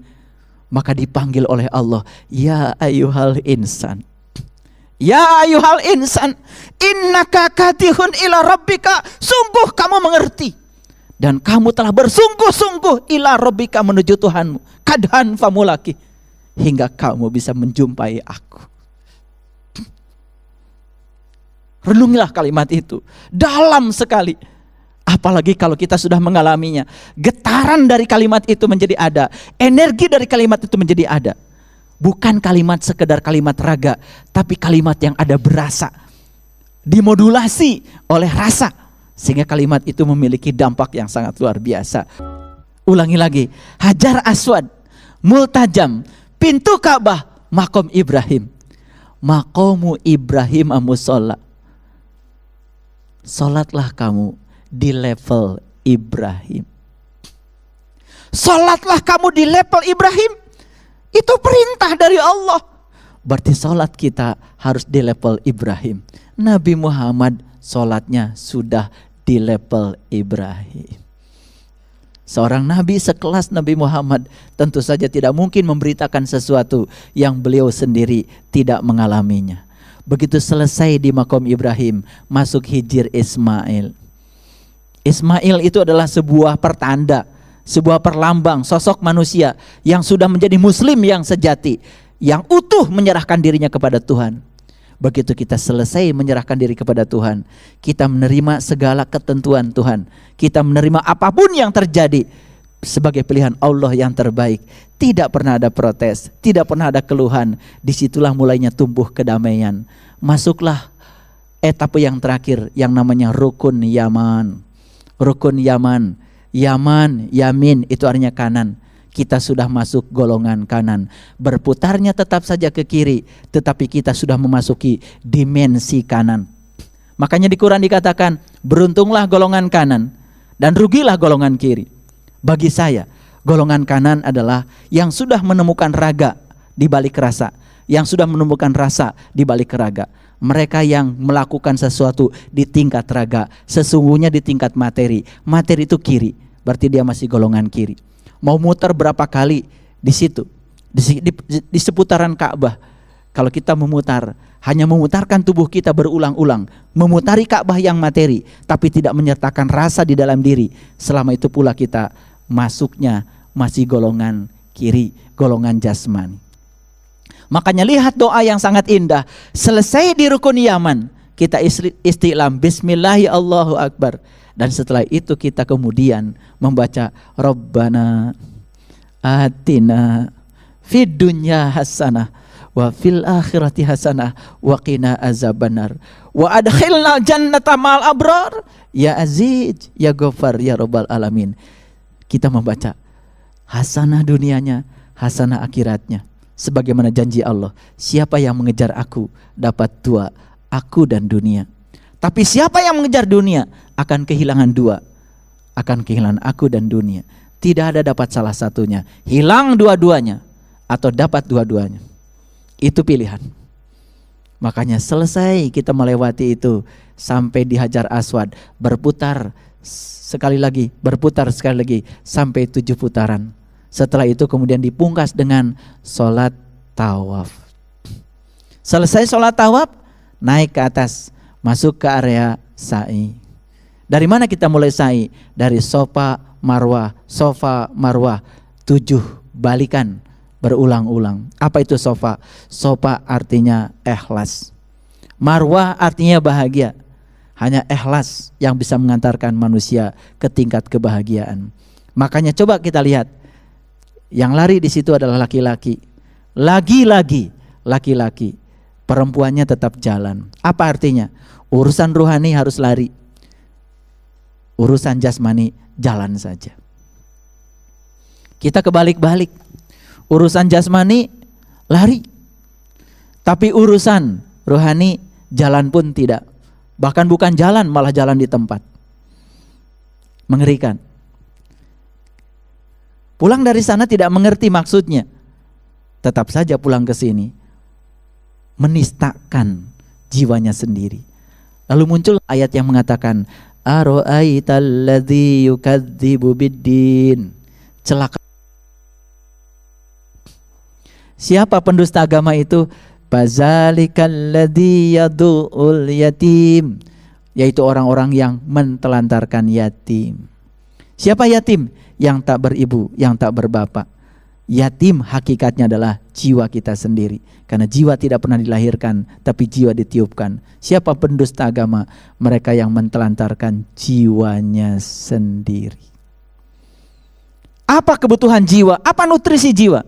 maka dipanggil oleh Allah, ya ayyuhal insan, ya ayyuhal insan, innaka kadihun ila rabbika, sungguh kamu mengerti dan kamu telah bersungguh-sungguh ila rabbika, menuju Tuhanmu, kadhan famulaki, hingga kamu bisa menjumpai aku. Renungilah kalimat itu, dalam sekali. Apalagi kalau kita sudah mengalaminya. Getaran dari kalimat itu menjadi ada, energi dari kalimat itu menjadi ada. Bukan kalimat sekedar kalimat raga, tapi kalimat yang ada berasa, dimodulasi oleh rasa, sehingga kalimat itu memiliki dampak yang sangat luar biasa. Ulangi lagi, Hajar Aswad, Multajam, pintu Ka'bah, Makom Ibrahim. Makomu Ibrahim amusolla. Salatlah kamu di level Ibrahim. Salatlah kamu di level Ibrahim. Itu perintah dari Allah. Berarti salat kita harus di level Ibrahim. Nabi Muhammad salatnya sudah di level Ibrahim. Seorang nabi sekelas Nabi Muhammad tentu saja tidak mungkin memberitakan sesuatu yang beliau sendiri tidak mengalaminya. Begitu selesai di makom Ibrahim, masuk hijir Ismail. Ismail itu adalah sebuah pertanda, sebuah perlambang sosok manusia yang sudah menjadi muslim yang sejati, yang utuh menyerahkan dirinya kepada Tuhan. Begitu kita selesai menyerahkan diri kepada Tuhan, kita menerima segala ketentuan Tuhan, kita menerima apapun yang terjadi sebagai pilihan Allah yang terbaik. Tidak pernah ada protes, tidak pernah ada keluhan. Disitulah mulainya tumbuh kedamaian. Masuklah etapa yang terakhir yang namanya rukun Yaman. Rukun Yaman, Yaman, Yamin itu artinya kanan. Kita sudah masuk golongan kanan. Berputarnya tetap saja ke kiri, tetapi kita sudah memasuki dimensi kanan. Makanya di Quran dikatakan, beruntunglah golongan kanan dan rugilah golongan kiri. Bagi saya, golongan kanan adalah yang sudah menemukan raga di balik rasa, yang sudah menemukan rasa di balik raga. Mereka yang melakukan sesuatu di tingkat raga, sesungguhnya di tingkat materi. Materi itu kiri, berarti dia masih golongan kiri. Mau muter berapa kali di situ, di seputaran Ka'bah. Kalau kita memutar, hanya memutarkan tubuh kita berulang-ulang, memutari Ka'bah yang materi, tapi tidak menyertakan rasa di dalam diri. Selama itu pula kita masuknya masih golongan kiri, golongan jasmani. Makanya lihat doa yang sangat indah. Selesai di rukun Yaman, kita istiqlam Bismillahi Allahu Akbar. Dan setelah itu kita kemudian membaca Rabbana atina fid dunya hasanah wa fil akhirati hasanah wa qina azabannar wa adkhilna jannata ma'al abrar ya aziz ya ghafar ya rabbal alamin. Kita membaca hasanah dunianya, hasanah akhiratnya. Sebagaimana janji Allah, siapa yang mengejar aku dapat dua, aku dan dunia. Tapi siapa yang mengejar dunia akan kehilangan dua, akan kehilangan aku dan dunia. Tidak ada dapat salah satunya, hilang dua-duanya atau dapat dua-duanya. Itu pilihan. Makanya selesai kita melewati itu sampai di Hajar Aswad, berputar sekali lagi, berputar sekali lagi sampai 7 putaran. Setelah itu kemudian dipungkas dengan sholat tawaf. Selesai sholat tawaf, naik ke atas, masuk ke area sa'i. Dari mana kita mulai sa'i? Dari sofa marwah, 7 balikan berulang-ulang. Apa itu sofa? Sofa artinya ikhlas. Marwah artinya bahagia. Hanya ikhlas yang bisa mengantarkan manusia ke tingkat kebahagiaan. Makanya coba kita lihat, yang lari di situ adalah laki-laki. Lagi-lagi laki-laki, perempuannya tetap jalan. Apa artinya? Urusan rohani harus lari, urusan jasmani jalan saja. Kita kebalik-balik, urusan jasmani lari, tapi urusan rohani jalan pun tidak. Bahkan bukan jalan, malah jalan di tempat. Mengerikan. Pulang dari sana tidak mengerti maksudnya, tetap saja pulang ke sini, menistakan jiwanya sendiri. Lalu muncul ayat yang mengatakan, ara'aital ladzi yukadzibu biddin. Celaka. Siapa pendusta agama itu? Fazalikal ladzi yadu'ul yatim, yaitu orang-orang yang mentelantarkan yatim. Siapa yatim? Yang tak beribu, yang tak berbapak. Yatim hakikatnya adalah jiwa kita sendiri. Karena jiwa tidak pernah dilahirkan, tapi jiwa ditiupkan. Siapa pendusta agama? Mereka yang mentelantarkan jiwanya sendiri. Apa kebutuhan jiwa? Apa nutrisi jiwa?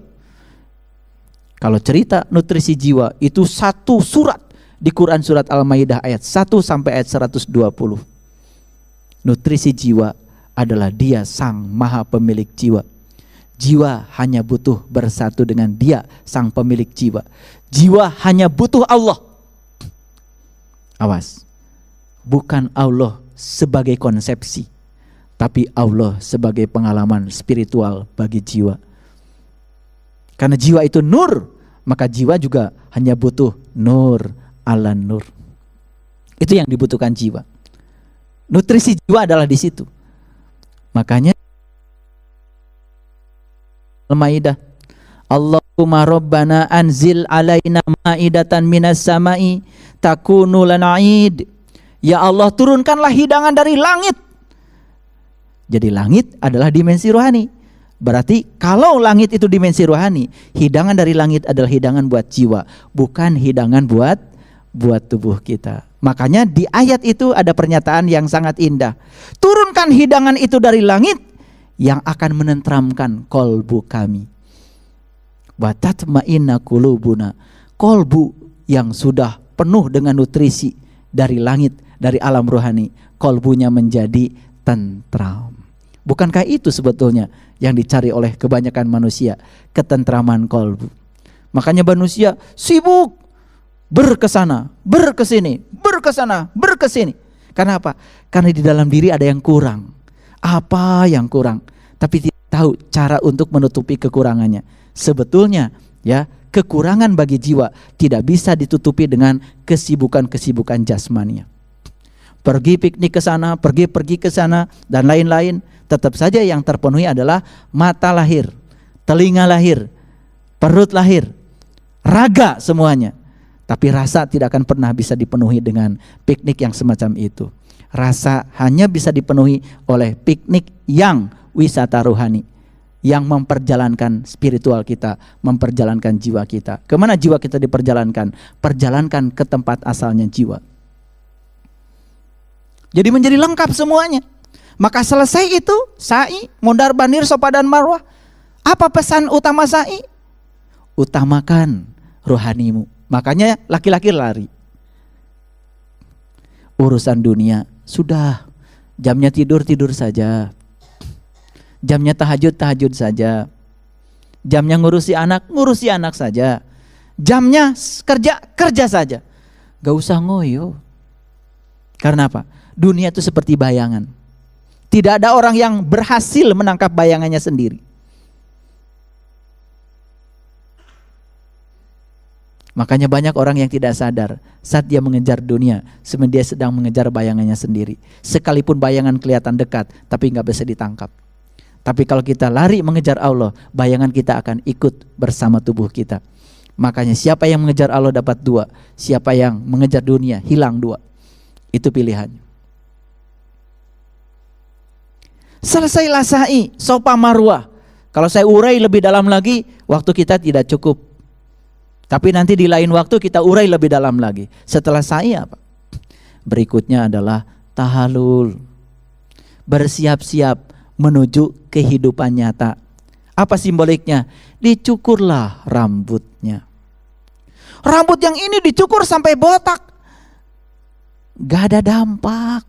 Kalau cerita nutrisi jiwa, itu satu surat di Quran, surat Al-Maidah ayat 1 sampai ayat 120. Nutrisi jiwa adalah Dia sang maha pemilik jiwa. Jiwa hanya butuh bersatu dengan Dia sang pemilik jiwa. Jiwa hanya butuh Allah. Awas, bukan Allah sebagai konsepsi, tapi Allah sebagai pengalaman spiritual bagi jiwa. Karena jiwa itu nur, maka jiwa juga hanya butuh nur ala nur. Itu yang dibutuhkan jiwa. Nutrisi jiwa adalah di situ. Makanya Al-Maidah, Allahumma rabbana anzil alaina ma'idatan minas sama'i takunu lana 'id. Ya Allah, turunkanlah hidangan dari langit. Jadi langit adalah dimensi rohani. Berarti kalau langit itu dimensi rohani, hidangan dari langit adalah hidangan buat jiwa, bukan hidangan buat tubuh kita. Makanya di ayat itu ada pernyataan yang sangat indah. Turunkan hidangan itu dari langit yang akan menenteramkan kolbu kami. Wa tatma'inna qulubuna. Kolbu yang sudah penuh dengan nutrisi dari langit, dari alam rohani, kolbunya menjadi tentram. Bukankah itu sebetulnya yang dicari oleh kebanyakan manusia, ketentraman kolbu? Makanya manusia sibuk berkesana, berkesini, berkesana, berkesini. Karena apa? Karena di dalam diri ada yang kurang. Apa yang kurang? Tapi tidak tahu cara untuk menutupi kekurangannya. Sebetulnya ya, kekurangan bagi jiwa tidak bisa ditutupi dengan kesibukan-kesibukan jasmania. Pergi piknik ke sana, pergi ke sana dan lain-lain, tetap saja yang terpenuhi adalah mata lahir, telinga lahir, perut lahir, raga semuanya. Tapi rasa tidak akan pernah bisa dipenuhi dengan piknik yang semacam itu. Rasa hanya bisa dipenuhi oleh piknik yang wisata rohani, yang memperjalankan spiritual kita, memperjalankan jiwa kita. Kemana jiwa kita diperjalankan? Perjalankan ke tempat asalnya jiwa. Jadi menjadi lengkap semuanya. Maka selesai itu sa'i, mondar bandir, sofa dan marwah. Apa pesan utama sa'i? Utamakan rohanimu. Makanya laki-laki lari. Urusan dunia sudah, jamnya tidur saja. Jamnya tahajud saja. Jamnya ngurusi anak saja. Jamnya kerja saja. Gak usah ngoyo. Karena apa? Dunia itu seperti bayangan. Tidak ada orang yang berhasil menangkap bayangannya sendiri. Makanya banyak orang yang tidak sadar saat dia mengejar dunia, sebenarnya dia sedang mengejar bayangannya sendiri. Sekalipun bayangan kelihatan dekat, tapi nggak bisa ditangkap. Tapi kalau kita lari mengejar Allah, bayangan kita akan ikut bersama tubuh kita. Makanya siapa yang mengejar Allah dapat 2, siapa yang mengejar dunia hilang 2. Itu pilihannya. Selesailah sa'i, sofa marwah. Kalau saya urai lebih dalam lagi, waktu kita tidak cukup. Tapi nanti di lain waktu kita urai lebih dalam lagi. Setelah saya, Pak, berikutnya adalah tahalul. Bersiap-siap menuju kehidupan nyata. Apa simboliknya? Dicukurlah rambutnya. Rambut yang ini dicukur sampai botak, gak ada dampak.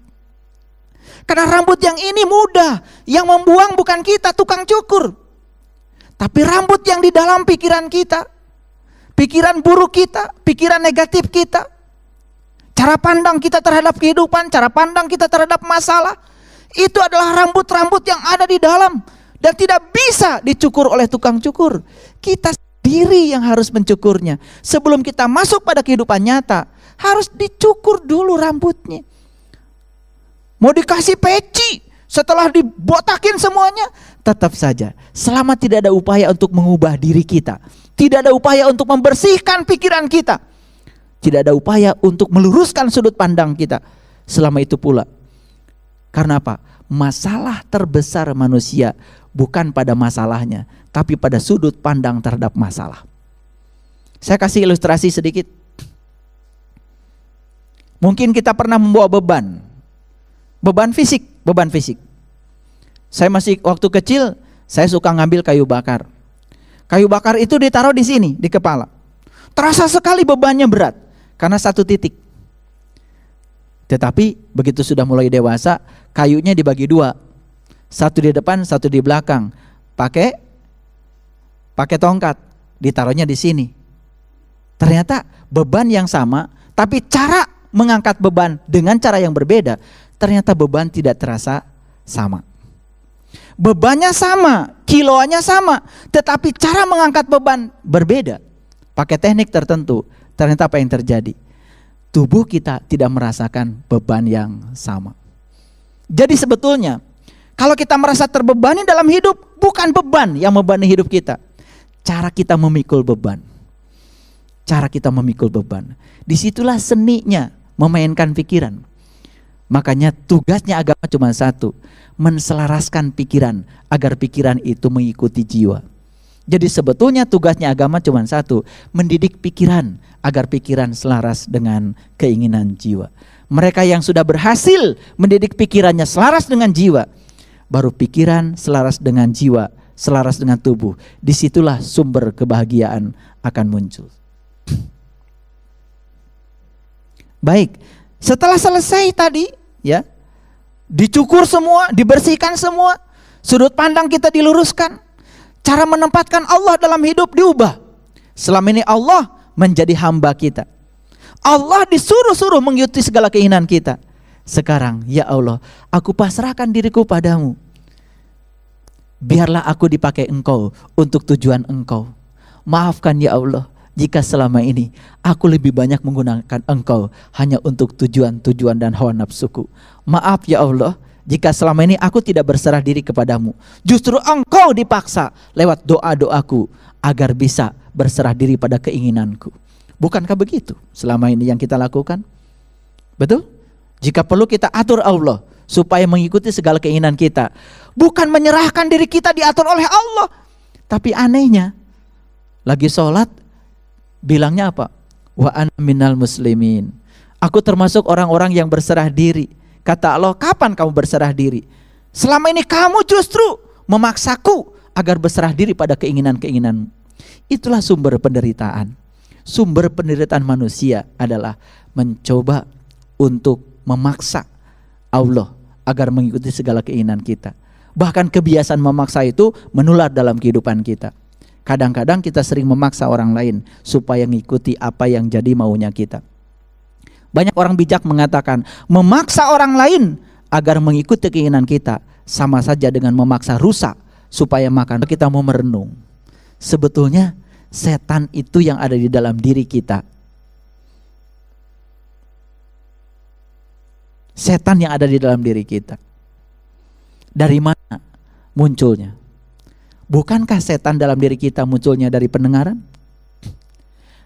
Karena rambut yang ini mudah, yang membuang bukan kita, tukang cukur. Tapi rambut yang di dalam pikiran kita, pikiran buruk kita, pikiran negatif kita, cara pandang kita terhadap kehidupan, cara pandang kita terhadap masalah, itu adalah rambut-rambut yang ada di dalam dan tidak bisa dicukur oleh tukang cukur. Kita sendiri yang harus mencukurnya. Sebelum kita masuk pada kehidupan nyata, harus dicukur dulu rambutnya. Mau dikasih peci, setelah dibotakin semuanya, tetap saja selama tidak ada upaya untuk mengubah diri kita, tidak ada upaya untuk membersihkan pikiran kita, tidak ada upaya untuk meluruskan sudut pandang kita, selama itu pula. Karena apa? Masalah terbesar manusia bukan pada masalahnya, tapi pada sudut pandang terhadap masalah. Saya kasih ilustrasi sedikit. Mungkin kita pernah membawa beban fisik. Saya masih waktu kecil, saya suka ngambil kayu bakar. Kayu bakar itu ditaruh di sini, di kepala. Terasa sekali bebannya berat, karena satu titik. Tetapi begitu sudah mulai dewasa, kayunya dibagi dua. Satu di depan, satu di belakang. Pakai tongkat, ditaruhnya di sini. Ternyata beban yang sama, tapi cara mengangkat beban dengan cara yang berbeda, ternyata beban tidak terasa sama. Bebannya sama, kiloannya sama, tetapi cara mengangkat beban berbeda. Pakai teknik tertentu, ternyata apa yang terjadi? Tubuh kita tidak merasakan beban yang sama. Jadi sebetulnya kalau kita merasa terbebani dalam hidup, bukan beban yang membebani hidup kita, cara kita memikul beban. Disitulah seninya memainkan pikiran. Makanya tugasnya agama cuma satu, menselaraskan pikiran agar pikiran itu mengikuti jiwa. Jadi sebetulnya tugasnya agama cuma satu, mendidik pikiran agar pikiran selaras dengan keinginan jiwa. Mereka yang sudah berhasil mendidik pikirannya selaras dengan jiwa, baru pikiran selaras dengan jiwa, selaras dengan tubuh. Disitulah sumber kebahagiaan akan muncul. Baik, setelah selesai tadi, ya, dicukur semua, dibersihkan semua, sudut pandang kita diluruskan, cara menempatkan Allah dalam hidup diubah. Selama ini Allah menjadi hamba kita, Allah disuruh-suruh mengikuti segala keinginan kita. Sekarang, ya Allah, aku pasrahkan diriku padamu. Biarlah aku dipakai Engkau untuk tujuan Engkau. Maafkan ya Allah, jika selama ini aku lebih banyak menggunakan Engkau hanya untuk tujuan-tujuan dan hawa nafsuku. Maaf ya Allah, jika selama ini aku tidak berserah diri kepadamu. Justru Engkau dipaksa lewat doa-doaku agar bisa berserah diri pada keinginanku. Bukankah begitu selama ini yang kita lakukan? Betul? Jika perlu kita atur Allah supaya mengikuti segala keinginan kita. Bukan menyerahkan diri kita diatur oleh Allah. Tapi anehnya, lagi sholat bilangnya apa? Wa ana minal muslimin. Aku termasuk orang-orang yang berserah diri. Kata Allah, kapan kamu berserah diri? Selama ini kamu justru memaksaku agar berserah diri pada keinginan-keinginanmu. Itulah sumber penderitaan. Sumber penderitaan manusia adalah mencoba untuk memaksa Allah agar mengikuti segala keinginan kita. Bahkan kebiasaan memaksa itu menular dalam kehidupan kita. Kadang-kadang kita sering memaksa orang lain supaya mengikuti apa yang jadi maunya kita. Banyak orang bijak mengatakan memaksa orang lain agar mengikuti keinginan kita sama saja dengan memaksa rusa supaya makan. Kita mau merenung, sebetulnya setan itu yang ada di dalam diri kita. Setan yang ada di dalam diri kita. Dari mana munculnya? Bukankah setan dalam diri kita munculnya dari pendengaran?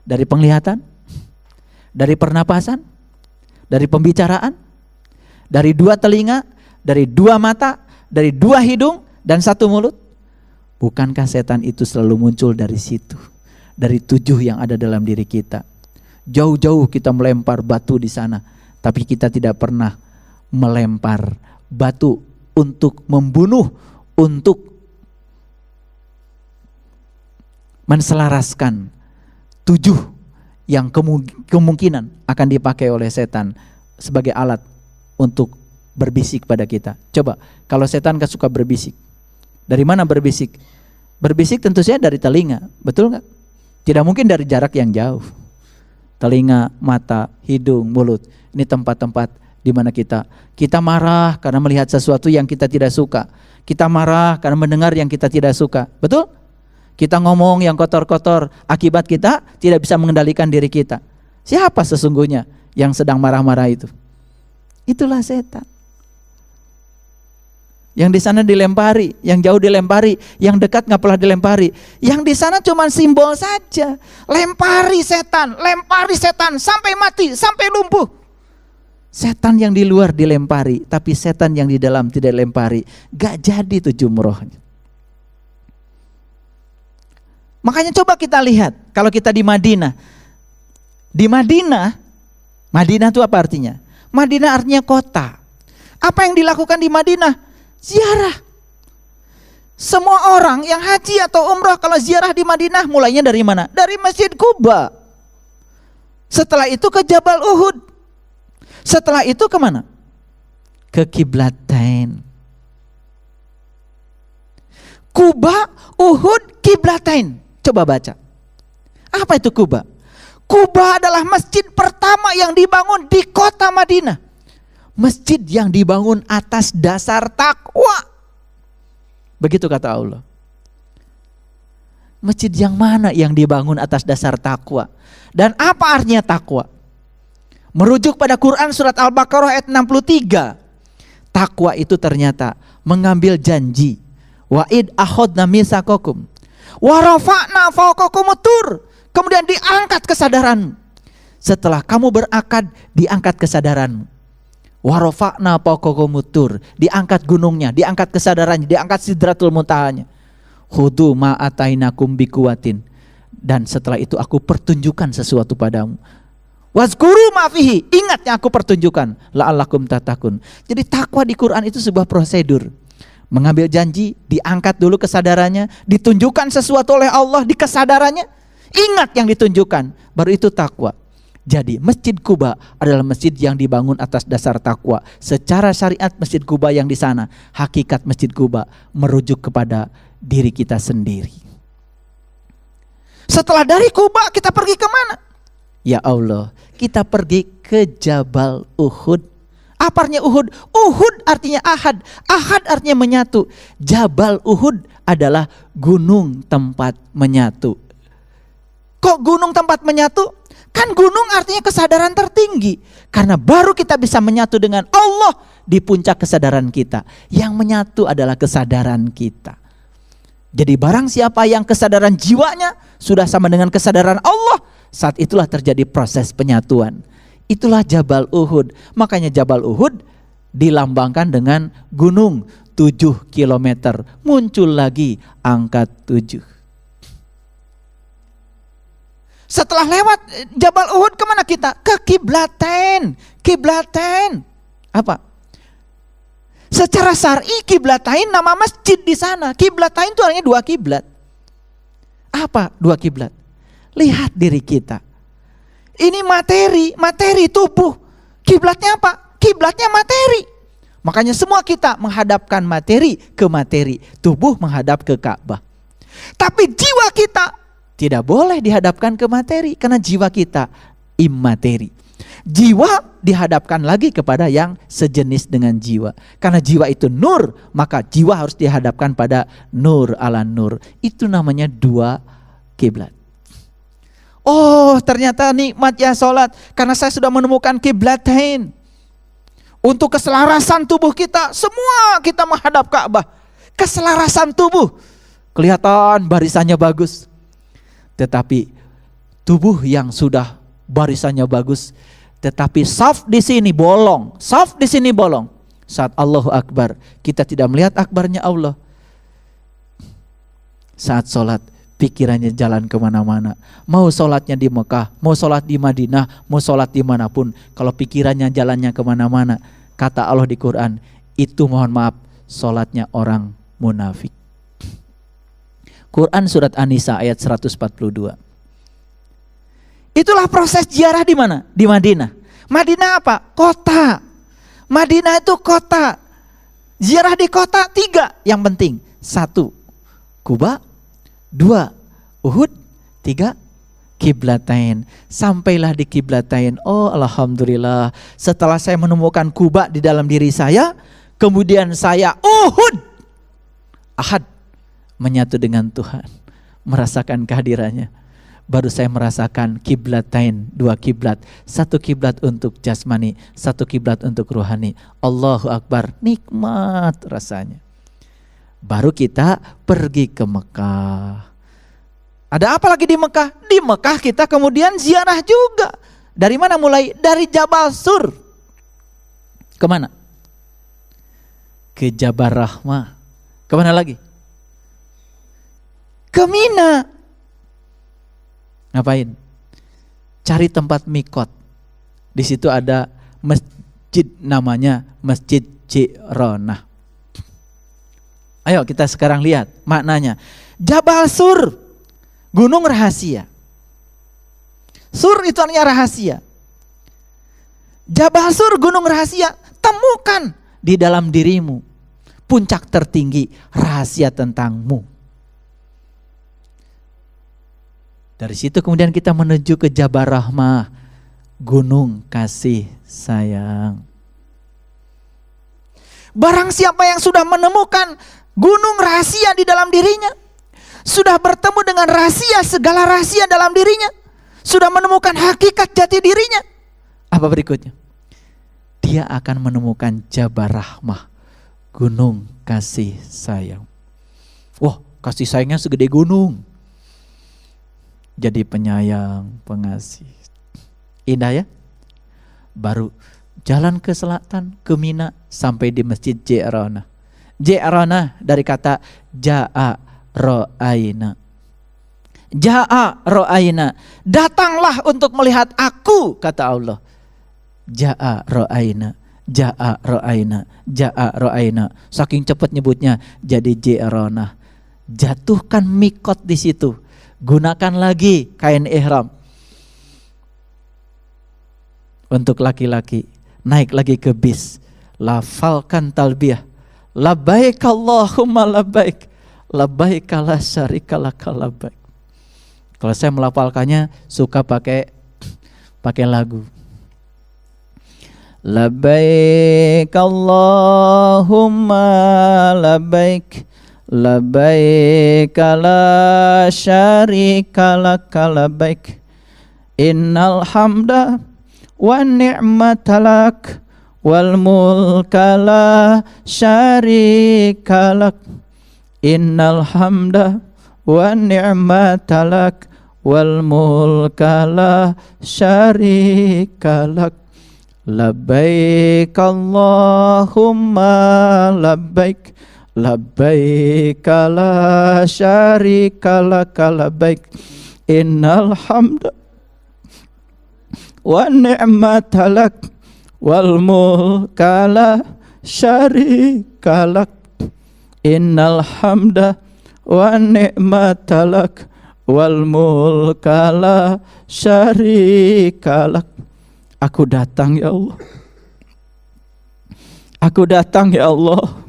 Dari penglihatan? Dari pernapasan? Dari pembicaraan? Dari dua telinga? Dari dua mata? Dari dua hidung dan satu mulut? Bukankah setan itu selalu muncul dari situ? Dari 7 yang ada dalam diri kita. Jauh-jauh kita melempar batu di sana, tapi kita tidak pernah melempar batu untuk membunuh, untuk menselaraskan 7 yang kemungkinan akan dipakai oleh setan sebagai alat untuk berbisik pada kita. Coba, kalau setan kan suka berbisik. Dari mana berbisik? Berbisik tentu saja dari telinga, betul nggak? Tidak mungkin dari jarak yang jauh. Telinga, mata, hidung, mulut. Ini tempat-tempat di mana kita marah karena melihat sesuatu yang kita tidak suka. Kita marah karena mendengar yang kita tidak suka, betul? Kita ngomong yang kotor-kotor, akibat kita tidak bisa mengendalikan diri kita. Siapa sesungguhnya yang sedang marah-marah itu? Itulah setan. Yang di sana dilempari, yang jauh dilempari, yang dekat nggak pernah dilempari. Yang di sana cuma simbol saja. Lempari setan sampai mati, sampai lumpuh. Setan yang di luar dilempari, tapi setan yang di dalam tidak dilempari. Gak jadi tuh jumrohnya. Makanya coba kita lihat, kalau kita di Madinah. Di Madinah itu apa artinya? Madinah artinya kota. Apa yang dilakukan di Madinah? Ziarah. Semua orang yang haji atau umrah kalau ziarah di Madinah mulainya dari mana? Dari Masjid Quba. Setelah itu ke Jabal Uhud. Setelah itu kemana? Ke Qiblatain. Quba, Uhud, Qiblatain. Coba baca. Apa itu Quba? Quba adalah masjid pertama yang dibangun di kota Madinah. Masjid yang dibangun atas dasar takwa. Begitu kata Allah. Masjid yang mana yang dibangun atas dasar takwa? Dan apa artinya takwa? Merujuk pada Quran surat Al-Baqarah ayat 63. Takwa itu ternyata mengambil janji. Wa'id akhadna mitsaqakum wa rafa'na fawqakumut tur. Kemudian diangkat kesadaran. Setelah kamu berakad, diangkat kesadaran. Warofakna pokokumutur, diangkat gunungnya, diangkat kesadarannya, diangkat sidratul muntahanya. Khudu ma'atainakum bikuwatin. Dan setelah itu aku pertunjukkan sesuatu padamu. Wazkuru ma'fihi, ingat yang aku pertunjukkan. La'allakum tatakun. Jadi takwa di Quran itu sebuah prosedur. Mengambil janji, diangkat dulu kesadarannya, ditunjukkan sesuatu oleh Allah di kesadarannya. Ingat yang ditunjukkan, baru itu takwa. Jadi Masjid Quba adalah masjid yang dibangun atas dasar takwa. Secara syariat Masjid Quba yang di sana, hakikat Masjid Quba merujuk kepada diri kita sendiri. Setelah dari Quba kita pergi kemana? Ya Allah, kita pergi ke Jabal Uhud. Apa artinya Uhud? Uhud artinya ahad. Ahad artinya menyatu. Jabal Uhud adalah gunung tempat menyatu. Kok gunung tempat menyatu? Kan gunung artinya kesadaran tertinggi. Karena baru kita bisa menyatu dengan Allah di puncak kesadaran kita. Yang menyatu adalah kesadaran kita. Jadi barang siapa yang kesadaran jiwanya sudah sama dengan kesadaran Allah, saat itulah terjadi proses penyatuan. Itulah Jabal Uhud. Makanya Jabal Uhud dilambangkan dengan gunung 7 kilometer. Muncul lagi angka 7. Setelah lewat Jabal Uhud kemana kita? Ke Qiblatain. Qiblatain apa? Secara syar'i Qiblatain nama masjid di sana. Qiblatain itu artinya 2 kiblat. Apa 2 kiblat? Lihat diri kita. Ini materi tubuh. Kiblatnya apa? Kiblatnya materi. Makanya semua kita menghadapkan materi ke materi. Tubuh menghadap ke Ka'bah. Tapi jiwa kita tidak boleh dihadapkan ke materi karena jiwa kita immateri. Jiwa dihadapkan lagi kepada yang sejenis dengan jiwa. Karena jiwa itu nur, maka jiwa harus dihadapkan pada nur ala nur. Itu namanya 2 kiblat. Oh, ternyata nikmat ya sholat karena saya sudah menemukan Qiblatain. Untuk keselarasan tubuh kita, semua kita menghadap Ka'bah. Keselarasan tubuh, kelihatan barisannya bagus. Tetapi tubuh yang sudah barisannya bagus, tetapi saf di sini bolong, saf di sini bolong. Saat Allahu Akbar, kita tidak melihat akbarnya Allah. saat sholat pikirannya jalan kemana-mana. Mau sholatnya di Mekah, mau sholat di Madinah, mau sholat dimanapun, kalau pikirannya jalannya kemana-mana, kata Allah di Quran, itu mohon maaf sholatnya orang munafik. Quran surat An-Nisa ayat 142. Itulah proses ziarah di mana? Di Madinah. Madinah apa? Kota. Madinah itu kota. Ziarah di kota 3 yang penting. 1, Kuba. 2, Uhud. 3, Qiblatain. Sampailah di Qiblatain. Oh alhamdulillah, setelah saya menemukan Kuba di dalam diri saya, kemudian saya Uhud, ahad, menyatu dengan Tuhan, merasakan kehadirannya. Baru saya merasakan Qiblatain, 2 kiblat, 1 kiblat untuk jasmani, 1 kiblat untuk rohani. Allahu Akbar, nikmat rasanya. Baru kita pergi ke Mekah. Ada apa lagi di Mekah? Di Mekah kita kemudian ziarah juga. Dari mana mulai? Dari Jabal Sur. Kemana? Ke Jabal Rahmah. Kemana lagi? Ke Mina. Ngapain? Cari tempat mikot. Di situ ada masjid namanya Masjid Ji'ronah. Ayo kita sekarang lihat maknanya. Jabal Sur, gunung rahasia. Sur itu artinya rahasia. Jabal Sur, gunung rahasia, temukan di dalam dirimu puncak tertinggi rahasia tentangmu. Dari situ kemudian kita menuju ke Jabal Rahmah, gunung kasih sayang. Barang siapa yang sudah menemukan gunung rahasia di dalam dirinya, sudah bertemu dengan rahasia, segala rahasia dalam dirinya, sudah menemukan hakikat jati dirinya, apa berikutnya? Dia akan menemukan Jabal Rahmah, gunung kasih sayang. Wah, kasih sayangnya segede gunung. Jadi penyayang, pengasih. Indah ya? Baru jalan ke selatan, ke Mina, sampai di Masjid Ji'ronah. Ji'ronah dari kata ja'a ro'aina. Ja'a ro'aina, datanglah untuk melihat aku, kata Allah. Ja'a ro'aina, ja'a ro'aina, ja'a ro'aina. Saking cepat nyebutnya jadi Ji'ronah. Jatuhkan mikot di situ. Gunakan lagi kain ihram. Untuk laki-laki, naik lagi ke bis, lafalkan talbiyah. Labbaik Allahumma labbaik, labbaik la syarika laka labbaik. Kalau saya melafalkannya suka pakai lagu. Labbaik Allahumma labbaik, labbaik la syarika laka labbaik, innal hamda wa ni'mata lak wal mulka la syarika lak, innal hamda wa ni'mata lak wal mulka la syarika lak, labbaik Allahumma labbaik, labbaik la syarika laka labbaik, innal hamda wa ni'mata lak wal mulka la syarika lak, innal hamda wa ni'mata lak wal mulka la syarika lak. Aku datang ya Allah, aku datang ya Allah,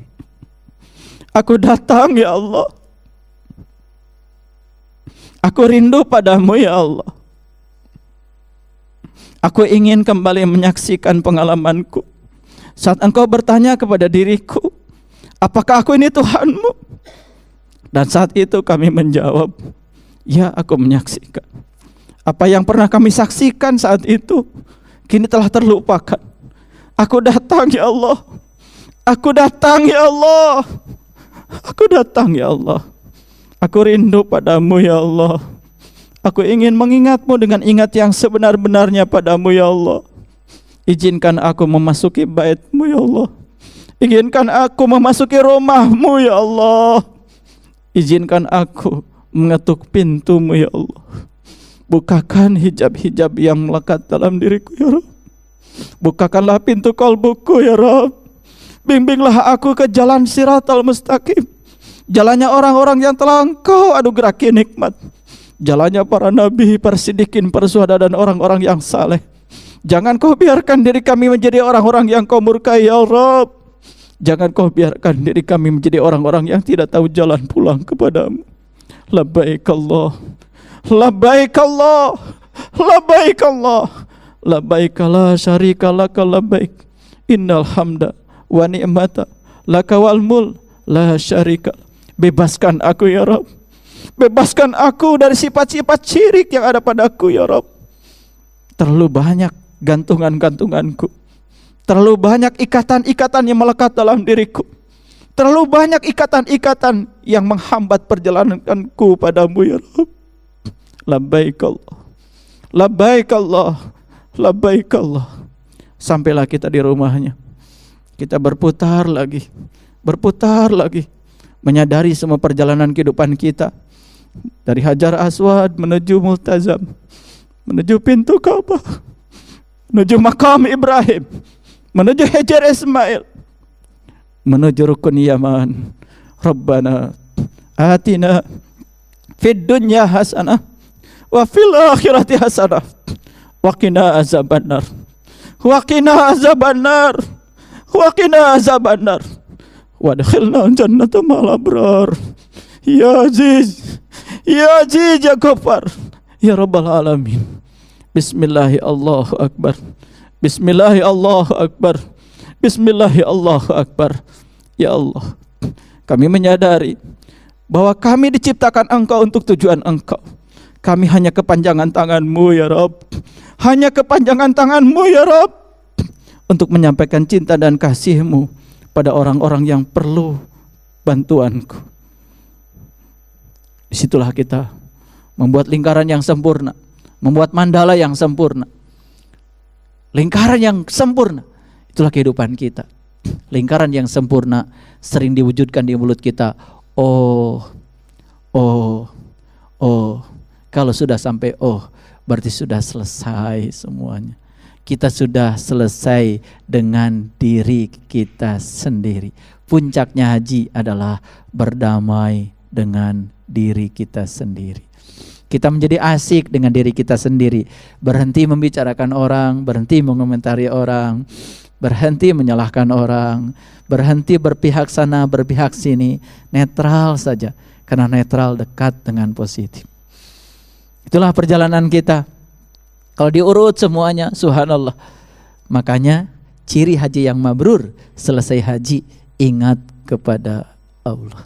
aku datang ya Allah, aku rindu padamu ya Allah. Aku ingin kembali menyaksikan pengalamanku saat engkau bertanya kepada diriku, apakah aku ini Tuhanmu? Dan saat itu kami menjawab, ya aku menyaksikan. Apa yang pernah kami saksikan saat itu kini telah terlupakan. Aku datang ya Allah, aku datang ya Allah, aku datang ya Allah. Aku rindu padamu ya Allah. Aku ingin mengingatmu dengan ingat yang sebenar-benarnya padamu ya Allah. Izinkan aku memasuki bait-Mu ya Allah. Izinkan aku memasuki rumah-Mu ya Allah. Izinkan aku mengetuk pintu-Mu ya Allah. Bukakan hijab-hijab yang melekat dalam diriku ya Rabb. Bukakanlah pintu qalbuku ya Rabb. Bimbinglah aku ke jalan Shiratal Mustaqim, jalannya orang-orang yang telah Engkau anugeraki nikmat, jalannya para nabi, para siddiqin, para syuhada, dan orang-orang yang saleh. Jangan Kau biarkan diri kami menjadi orang-orang yang Kau murkai ya Rabb. Jangan Kau biarkan diri kami menjadi orang-orang yang tidak tahu jalan pulang kepadamu. Labbaik Allah, labbaik Allah, labbaik Allah, labbaik la syarika laka labbaik, innal hamda wa ni'mata laka wal mul la syarika. Bebaskan aku ya Rabb. Bebaskan aku dari sifat-sifat syirik yang ada padaku ya Rabb. Terlalu banyak gantungan-gantunganku, terlalu banyak ikatan-ikatan yang melekat dalam diriku, terlalu banyak ikatan-ikatan yang menghambat perjalananku padamu ya Rabb. Labbaik Allah, labbaik Allah, labbaik Allah. Sampailah kita di rumahnya, kita berputar lagi, menyadari semua perjalanan kehidupan kita, dari Hajar Aswad menuju Multazam, menuju pintu Ka'bah, menuju makam Ibrahim, menuju Hajar Ismail, menuju Rukun Yaman. Rabbana atina fid dunya hasanah wa fil akhirati hasanah wa qina azabannar, wa qina azabannar, wa qina azabannar, wa adkhilna jannata ma'al abrar. Ya Aziz, ya Aziz, ya Ghaffar, ya Rabbal Alamin. Bismillahi Allahu Akbar, Bismillahi Allahu Akbar, Bismillahi Allahu Akbar. Ya Allah, kami menyadari bahwa kami diciptakan Engkau untuk tujuan Engkau. Kami hanya kepanjangan tangan-Mu ya Rabb, hanya kepanjangan tangan-Mu ya Rabb, untuk menyampaikan cinta dan kasih-Mu pada orang-orang yang perlu bantuanku. Disitulah kita membuat lingkaran yang sempurna, membuat mandala yang sempurna. Lingkaran yang sempurna, itulah kehidupan kita. Lingkaran yang sempurna sering diwujudkan di mulut kita. Oh, oh, oh. Kalau sudah sampai oh, berarti sudah selesai semuanya. Kita sudah selesai dengan diri kita sendiri. Puncaknya haji adalah berdamai dengan diri kita sendiri. Kita menjadi asik dengan diri kita sendiri. Berhenti membicarakan orang, berhenti mengomentari orang, berhenti menyalahkan orang, berhenti berpihak sana, berpihak sini. Netral saja, karena netral dekat dengan positif. Itulah perjalanan kita. Kalau diurut semuanya, subhanallah. Makanya ciri haji yang mabrur, selesai haji ingat kepada Allah.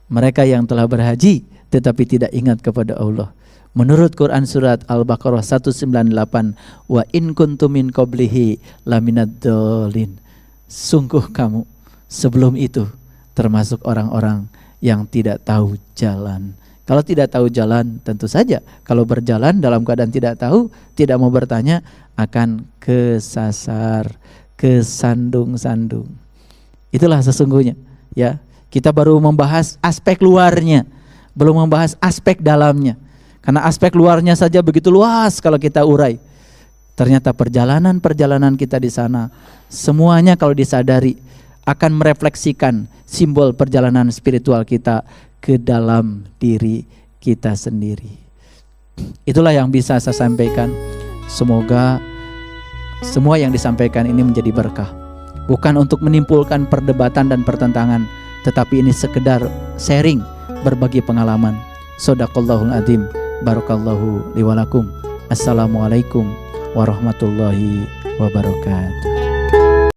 Mereka yang telah berhaji tetapi tidak ingat kepada Allah. Menurut Quran surat Al-Baqarah 198, wa in kuntum min qablihi laminad dhalin. Sungguh kamu sebelum itu termasuk orang-orang yang tidak tahu jalan. Kalau tidak tahu jalan, tentu saja kalau berjalan dalam keadaan tidak tahu, tidak mau bertanya, akan kesasar, kesandung-sandung. Itulah sesungguhnya, ya. Kita baru membahas aspek luarnya, belum membahas aspek dalamnya. Karena aspek luarnya saja begitu luas kalau kita urai. Ternyata perjalanan-perjalanan kita di sana, semuanya kalau disadari akan merefleksikan simbol perjalanan spiritual kita ke dalam diri kita sendiri. Itulah yang bisa saya sampaikan. Semoga semua yang disampaikan ini menjadi berkah. Bukan untuk menimbulkan perdebatan dan pertentangan, tetapi ini sekedar sharing, berbagi pengalaman. Shadaqallahul adzim. Barakallahu li wa lakum. Assalamualaikum warahmatullahi wabarakatuh.